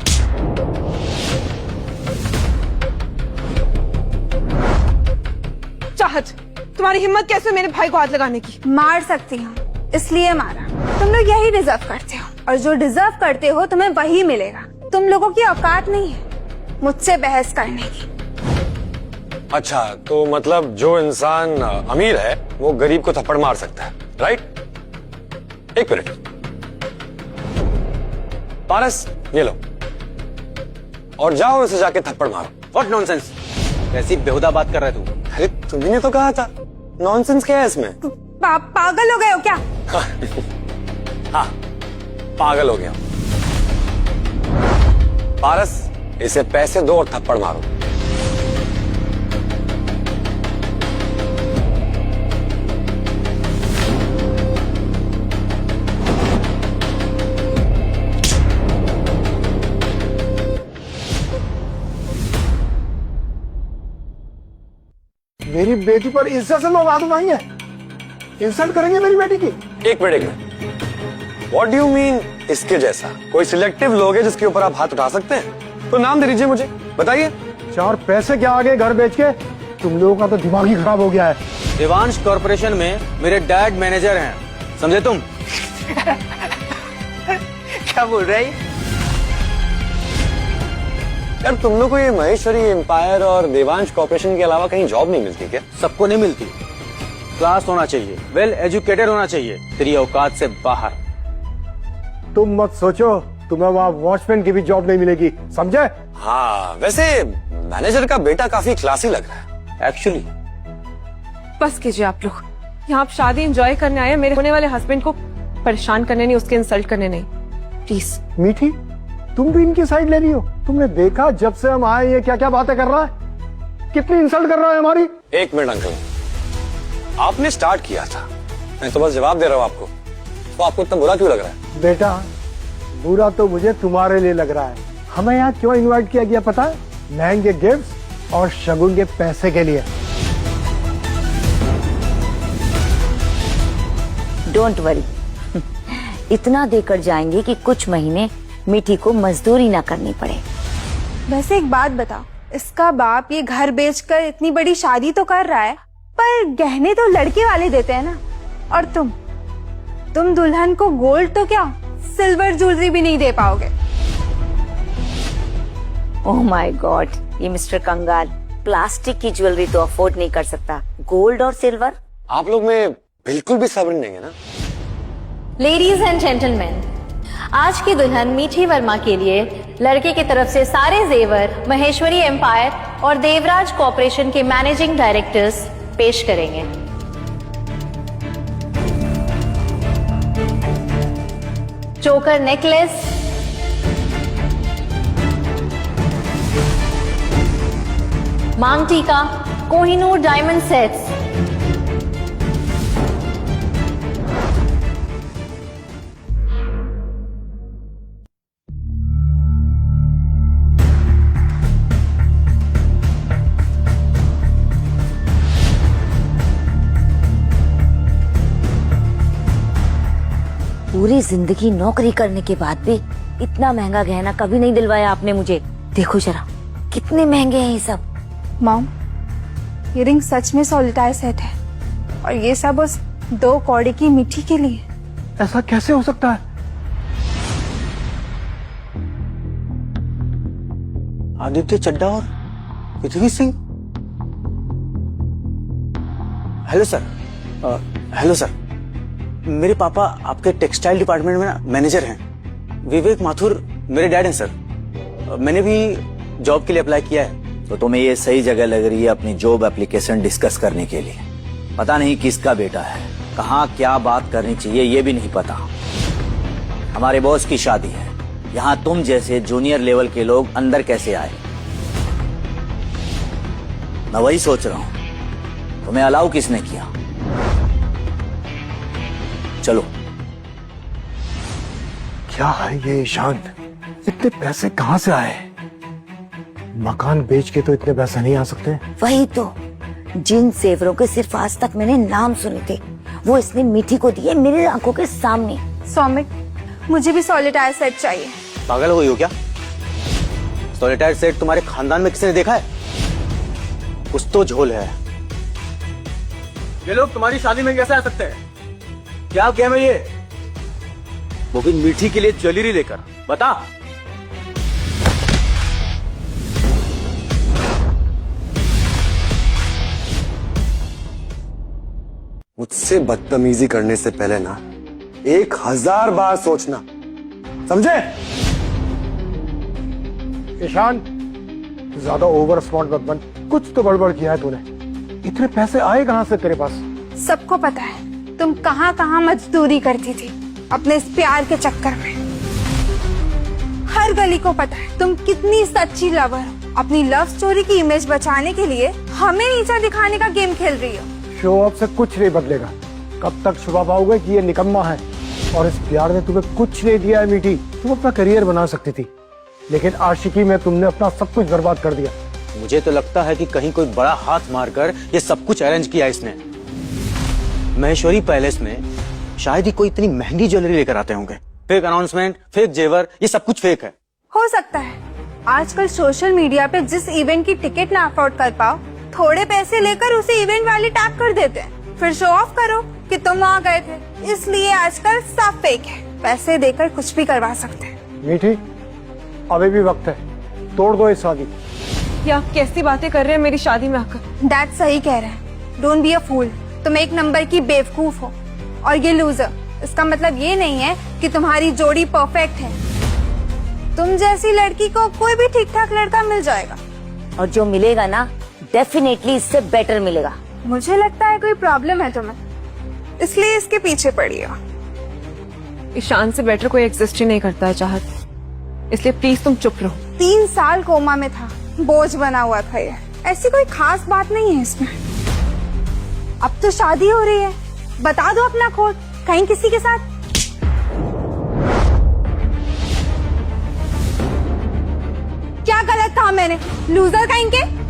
चाहत, तुम्हारी हिम्मत कैसे मेरे भाई को हाथ लगाने की? मार सकती हूँ, इसलिए मारा। तुम लोग यही डिजर्व करते हो, और जो डिजर्व करते हो तुम्हें वही मिलेगा। तुम लोगों की औकात नहीं है मुझसे बहस करने की। अच्छा, तो मतलब जो इंसान अमीर है वो गरीब को थप्पड़ मार सकता है, राइट? एक मिनट, पारस ये लो और जाओ इसे जाके थप्पड़ मारो। व्हाट नॉनसेंस, ऐसी बेहुदा बात कर रहे तू? अरे तुमने तो कहा था, नॉनसेंस क्या है इसमें? पागल हो गए हो क्या? हाँ, पागल हो गया। पारस, इसे पैसे दो और थप्पड़ मारो। मेरी बेटी पर इज्जत से लोग हाथ उठाएंगे, इंसल्ट करेंगे मेरी बेटी की। एक minute, what do you mean इसके जैसा? कोई सिलेक्टिव लोग हैं जिसके ऊपर आप हाथ उठा सकते हैं? तो नाम दे दीजिए मुझे, बताइए। चार पैसे क्या आगे घर बेच के तुम लोगों का तो दिमाग ही खराब हो गया है। देवांश कॉर्पोरेशन में मेरे डैड मैनेजर हैं, समझे तुम? क्या बोल रहे हैं? यार तुम लोग को ये महेश्वरी एम्पायर और देवांश कॉर्पोरेशन के अलावा कहीं जॉब नहीं मिलती क्या? सबको नहीं मिलती। क्लास होना चाहिए, वेल एजुकेटेड होना चाहिए, तेरी औकात से बाहर। तुम मत सोचो तुम्हें वहाँ वॉचमैन की भी जॉब नहीं मिलेगी, समझे? हाँ, वैसे मैनेजर का बेटा काफी क्लासी लग रहा है एक्चुअली। बस कीजिए आप लोग, यहाँ आप शादी एंजॉय करने आए, मेरे होने वाले हस्बैंड को परेशान करने नहीं, उसके इंसल्ट करने नहीं, प्लीज। मीठी, तुम भी इनकी साइड ले रही हो? तुमने देखा जब से हम आए ये क्या क्या बातें कर रहा है, कितनी इंसल्ट कर रहा है हमारी। एक मिनट अंकल, आपने स्टार्ट किया था, मैं तो बस जवाब दे रहा हूँ आपको। तो आपको इतना बुरा क्यों लग रहा है? बेटा, बुरा तो मुझे तुम्हारे लिए लग रहा है। हमें यहाँ क्यों इनवाइट किया गया पता है? महंगे गिफ्ट्स और शगुन के पैसे के लिए। डोंट वरी, इतना देकर जाएंगे कि कुछ महीने मीठी को मजदूरी ना करनी पड़े। वैसे एक बात बताओ, इसका बाप ये घर बेचकर इतनी बड़ी शादी तो कर रहा है, पर गहने तो लड़के वाले देते हैं ना। और तुम दुल्हन को गोल्ड तो क्या सिल्वर ज्वेलरी भी नहीं दे पाओगे। ओह माय गॉड, ये मिस्टर कंगाल प्लास्टिक की ज्वेलरी तो अफोर्ड नहीं कर सकता, गोल्ड और सिल्वर? आप लोग में बिल्कुल भी सब्र नहीं है ना? लेडीज एंड जेंटलमैन, आज की दुल्हन मीठी वर्मा के लिए लड़के की तरफ से सारे जेवर महेश्वरी एम्पायर और देवराज कॉर्पोरेशन के मैनेजिंग डायरेक्टर्स पेश करेंगे। चोकर नेकलेस, मांग टीका, कोहिनूर डायमंड सेट्स, पूरी जिंदगी नौकरी करने के बाद भी इतना महंगा गहना कभी नहीं दिलवाया आपने मुझे। देखो जरा कितने महंगे हैं ये सब। मॉम, ये रिंग सच में सॉलिटायर सेट है और ये सब उस 2 कौड़ी की मिट्टी के लिए। ऐसा कैसे हो सकता है? आदित्य चड्डा और Prithvi Singh. Hello sir. Hello sir, मेरे पापा आपके टेक्सटाइल डिपार्टमेंट में ना मैनेजर हैं। विवेक माथुर मेरे डैड हैं सर। मैंने भी जॉब के लिए अप्लाई किया है। तो तुम्हें ये सही जगह लग रही है अपनी जॉब एप्लीकेशन डिस्कस करने के लिए। पता नहीं किसका बेटा है, कहाँ क्या बात करनी चाहिए ये भी नहीं पता। हमारे बॉस की शादी है, यहाँ तुम जैसे जूनियर लेवल के लोग अंदर कैसे आए? मैं वही सोच रहा हूँ, तुम्हें अलाउ किसने किया? चलो। क्या है ये ईशान? इतने पैसे कहाँ से आए? मकान बेच के तो इतने पैसे नहीं आ सकते। वही तो, जिन सेवरों के सिर्फ आज तक मैंने नाम सुने थे वो इसने मीठी को दिए मेरे आंखों के सामने। सौमिक, मुझे भी सॉलिटायर सेट चाहिए। पागल हो गई हो क्या? सॉलिटायर सेट तुम्हारे खानदान में किसी ने देखा है? कुछ तो झोल है। ये लोग तुम्हारी शादी में कैसे आ सकते हैं? क्या गेम है ये? वो भी मीठी के लिए ज्वेलरी लेकर। बता। मुझसे बदतमीजी करने से पहले ना 1000 बार सोचना, समझे? ईशान, ज्यादा ओवर स्मार्ट मत बन। कुछ तो गड़बड़ किया है तूने। इतने पैसे आए कहाँ से तेरे पास? सबको पता है तुम कहाँ कहाँ मजदूरी करती थी अपने इस प्यार के चक्कर में। हर गली को पता है तुम कितनी सच्ची लवर हो। अपनी लव स्टोरी की इमेज बचाने के लिए हमें नीचा दिखाने का गेम खेल रही हो। शो ऑफ से कुछ नहीं बदलेगा। कब तक छुपा पाओगे कि ये निकम्मा है और इस प्यार ने तुम्हें कुछ नहीं दिया है मीठी। तुम अपना करियर बना सकती थी, लेकिन आशिकी में तुमने अपना सब कुछ बर्बाद कर दिया। मुझे तो लगता है कि कहीं कोई बड़ा हाथ मारकर ये सब कुछ अरेंज किया इसने। महेश्वरी पैलेस में शायद ही कोई इतनी महंगी ज्वेलरी लेकर आते होंगे। फेक अनाउंसमेंट, फेक जेवर, ये सब कुछ फेक है। हो सकता है आजकल सोशल मीडिया पे जिस इवेंट की टिकट ना अफोर्ड कर पाओ, थोड़े पैसे लेकर उसे इवेंट वाले टैग कर देते हैं, फिर शो ऑफ करो कि तुम वहाँ गए थे। इसलिए आजकल सब फेक है। पैसे देकर कुछ भी करवा सकते हैं। मीठी, अभी भी वक्त है, तोड़ दो इस शादी। ये आप कैसी बातें कर रहे हैं मेरी शादी में आकर? डैड सही कह रहे हैं। डोंट बी अ फूल। तुम एक नंबर की बेवकूफ हो और ये लूजर। इसका मतलब ये नहीं है कि तुम्हारी जोड़ी परफेक्ट है। तुम जैसी लड़की को कोई भी ठीक ठाक लड़का मिल जाएगा, और जो मिलेगा ना डेफिनेटली इससे बेटर मिलेगा। मुझे लगता है कोई प्रॉब्लम है तुम्हें, इसलिए इसके पीछे पड़ी हो। ईशान से बेटर कोई एग्जिस्ट ही नहीं करता है चाहत, इसलिए प्लीज तुम चुप रहो। 3 साल कोमा में था, बोझ बना हुआ था ये। ऐसी कोई खास बात नहीं है इसमें। अब तो शादी हो रही है, बता दो अपना खोट कहीं किसी के साथ। क्या गलत कहा मैंने? लूजर कहीं के।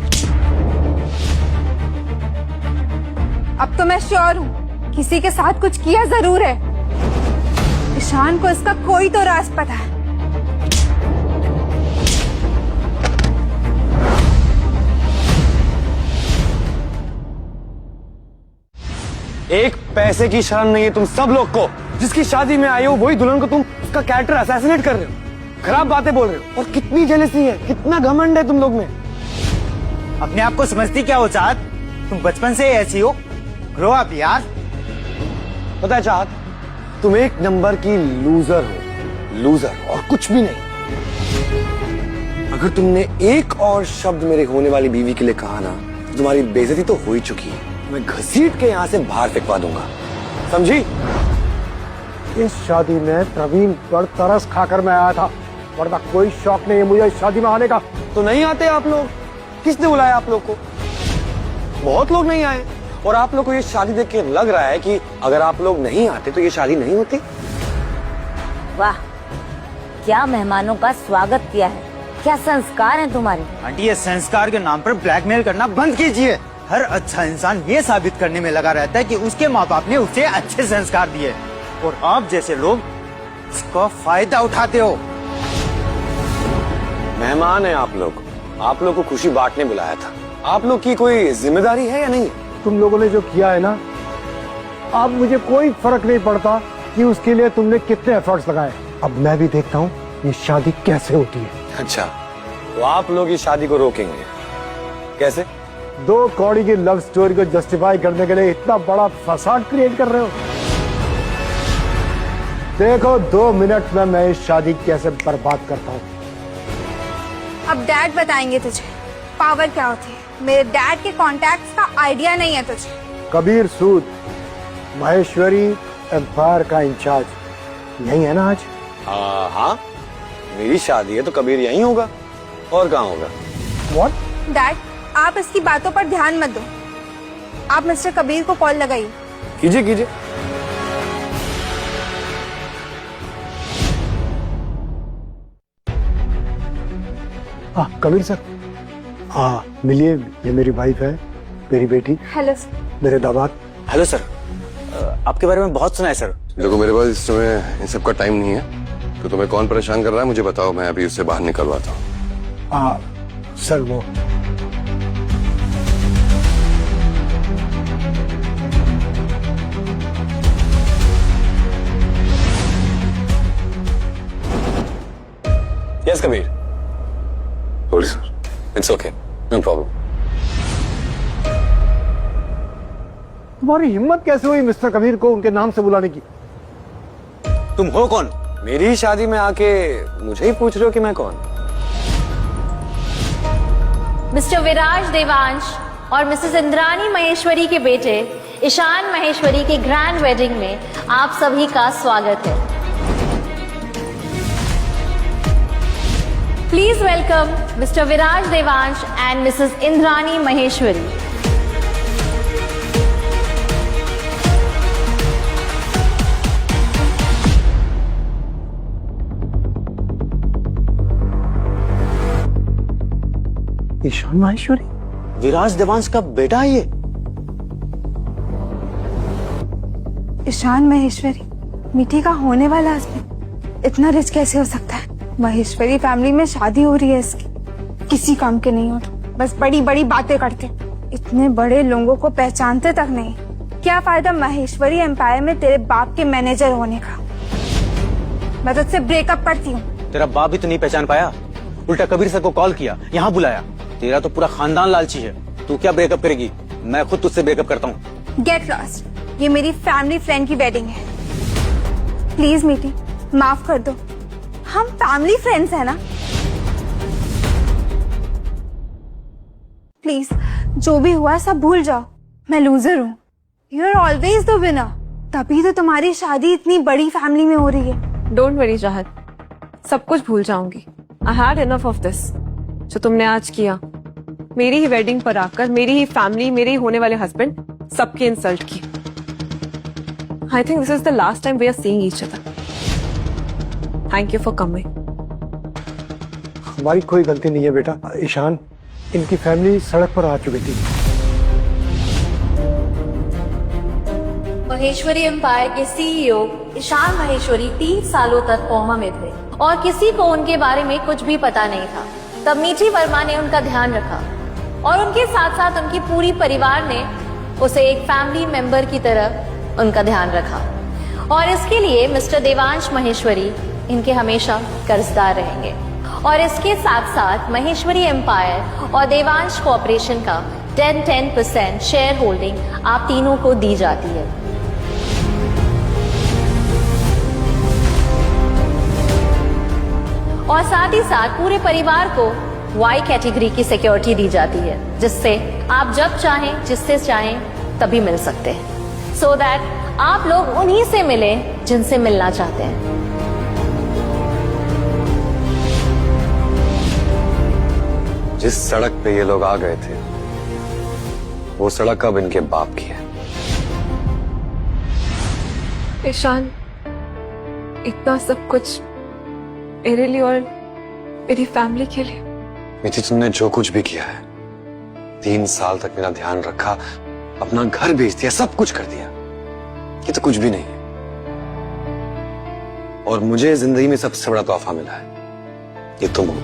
अब तो मैं श्योर हूँ किसी के साथ कुछ किया जरूर है। ईशान को इसका कोई तो राज पता है। एक पैसे की शर्म नहीं है तुम सब लोग को। जिसकी शादी में आए हो वही दुल्हन को तुम उसका कैरेक्टर असैसिनेट कर रहे हो, खराब बातें बोल रहे हो। और कितनी जेलसी है, कितना घमंड है तुम लोग में। अपने आप को समझती क्या हो चाहत? तुम बचपन से ही ऐसी हो। ग्रो अप यार। पता है चाहत, तुम एक नंबर की लूजर हो, लूजर और कुछ भी नहीं। अगर तुमने एक और शब्द मेरे होने वाली बीवी के लिए कहा ना, तो तुम्हारी बेइज्जती तो हो ही चुकी है। मैं घसीट के यहाँ से बाहर फेंकवा दूंगा, समझी? इस शादी में प्रवीण पर तरस खाकर मैं आया था, वरना कोई शौक नहीं है मुझे इस शादी में आने का। तो नहीं आते आप लोग? किसने बुलाया आप लोग को? बहुत लोग नहीं आए। और आप लोग को ये शादी देख के लग रहा है कि अगर आप लोग नहीं आते तो ये शादी नहीं होती। वाह, क्या मेहमानों का स्वागत किया है। क्या संस्कार हैं तुम्हारे। आंटी, ये संस्कार के नाम पर ब्लैकमेल करना बंद कीजिए। हर अच्छा इंसान ये साबित करने में लगा रहता है कि उसके माँ बाप ने उसे अच्छे संस्कार दिए, और आप जैसे लोग इसका फायदा उठाते हो। मेहमान है आप लोग को खुशी बांटने बुलाया था, आप लोग की कोई जिम्मेदारी है या नहीं? तुम लोगों ने जो किया है ना, अब मुझे कोई फर्क नहीं पड़ता कि उसके लिए तुमने कितने एफर्ट्स लगाए। अब मैं भी देखता हूँ ये शादी कैसे होती है। अच्छा, तो आप लोग इस शादी को रोकेंगे कैसे? 2 कौड़ी की लव स्टोरी को जस्टिफाई करने के लिए इतना बड़ा फसाद क्रिएट कर रहे हो। देखो 2 मिनट में मैं इस शादी कैसे बर्बाद करता हूँ। अब डैड बताएंगे तुझे पावर क्या होती है। मेरे डैड के कॉन्टैक्ट्स का आइडिया नहीं है तुझे। कबीर सूद, महेश्वरी एम्पायर का इंचार्ज यही है ना आज? हाँ, मेरी शादी है तो कबीर यहीं होगा, और कहाँ होगा? What? डैड, आप इसकी बातों पर ध्यान मत दो। आप मिस्टर कबीर को कॉल लगाइए। कीजिए कीजिए। कबीर सर, मिलिए, ये मेरी वाइफ है, मेरी बेटी। हेलो मेरे दामाद। हेलो सर, आपके बारे में बहुत सुना है सर। देखो मेरे पास इस समय इन सब का टाइम नहीं है, तो तुम्हें कौन परेशान कर रहा है मुझे बताओ, मैं अभी उससे बाहर निकलवाता हूँ। सर वो yes Kabir. Sorry sir, it's okay, no problem. तुम्हारी हिम्मत कैसे हुई मिस्टर कबीर को उनके नाम से बुलाने की? तुम हो कौन? मेरी शादी में आके मुझे ही पूछ रहे हो कि मैं कौन? मिस्टर विराज देवांश और मिसेस इंद्रानी महेश्वरी के बेटे ईशान महेश्वरी के ग्रैंड वेडिंग में आप सभी का स्वागत है। Please welcome Mr Viraj Devansh and Mrs Indrani Maheshwari. Ishaan Maheshwari Viraj Devansh का बेटा है ये? ईशान महेश्वरी मीठी का होने वाला हस्बैंड इतना रिच कैसे हो सकता है? महेश्वरी फैमिली में शादी हो रही है इसकी, किसी काम के नहीं होते, बस बड़ी बड़ी बातें करते, इतने बड़े लोगों को पहचानते तक नहीं। क्या फायदा महेश्वरी एम्पायर में तेरे बाप के मैनेजर होने का? मैं तुझसे ब्रेकअप करती हूँ। तेरा बाप भी तो नहीं पहचान पाया, उल्टा कबीर सर को कॉल किया, यहाँ बुलाया। तेरा तो पूरा खानदान लालची है, तू क्या ब्रेकअप करेगी? मैं खुद तुझसे ब्रेकअप करता हूँ। गेट लॉस्ट, ये मेरी फैमिली फ्रेंड की वेडिंग है। प्लीज मीठी माफ कर दो, हम फैमिली फ्रेंड्स हैं ना। प्लीज जो भी हुआ सब भूल जाओ, मैं लूजर हूँ, you are always the winner. तभी तो तुम्हारी शादी इतनी बड़ी फैमिली में हो रही है। डोंट वरी चाहत, सब कुछ भूल जाऊंगी। I had enough of this. जो तुमने आज किया, मेरी ही वेडिंग पर आकर मेरी ही फैमिली, मेरे ही होने वाले हस्बैंड, सबकी इंसल्ट की। I think this is the last time we are seeing each other. Thank you for coming. हमारी कोई गलती नहीं है बेटा। ईशान, इनकी फैमिली सड़क पर आ चुकी थी। महेश्वरी एम्पायर के सीईओ ईशान महेश्वरी 3 सालों तक कोमा में थे और किसी को उनके बारे में कुछ भी पता नहीं था। तब मीठी वर्मा ने उनका ध्यान रखा और उनके साथ साथ उनकी पूरी परिवार ने उसे एक फैमिली मेंबर की तरह उनका ध्यान रखा। और इसके लिए मिस्टर देवांश महेश्वरी इनके हमेशा कर्जदार रहेंगे। और इसके साथ साथ महेश्वरी एम्पायर और देवांश कॉर्पोरेशन का 10% शेयर होल्डिंग आप तीनों को दी जाती है। और साथ ही साथ पूरे परिवार को वाई कैटेगरी की सिक्योरिटी दी जाती है, जिससे आप जब चाहें, जिससे चाहें तभी मिल सकते हैं, सो दैट आप लोग उन्हीं से मिलें जिनसे मिलना चाहते हैं। जिस सड़क पे ये लोग आ गए थे, वो सड़क अब इनके बाप की है। ईशान, इतना सब कुछ मेरे लिए और मेरी फैमिली के लिए। मीठी, तुमने जो कुछ भी किया है, 3 साल तक मेरा ध्यान रखा, अपना घर बेच दिया, सब कुछ कर दिया, ये तो कुछ भी नहीं है। और मुझे जिंदगी में सबसे बड़ा तोहफा मिला है, ये तुम हो।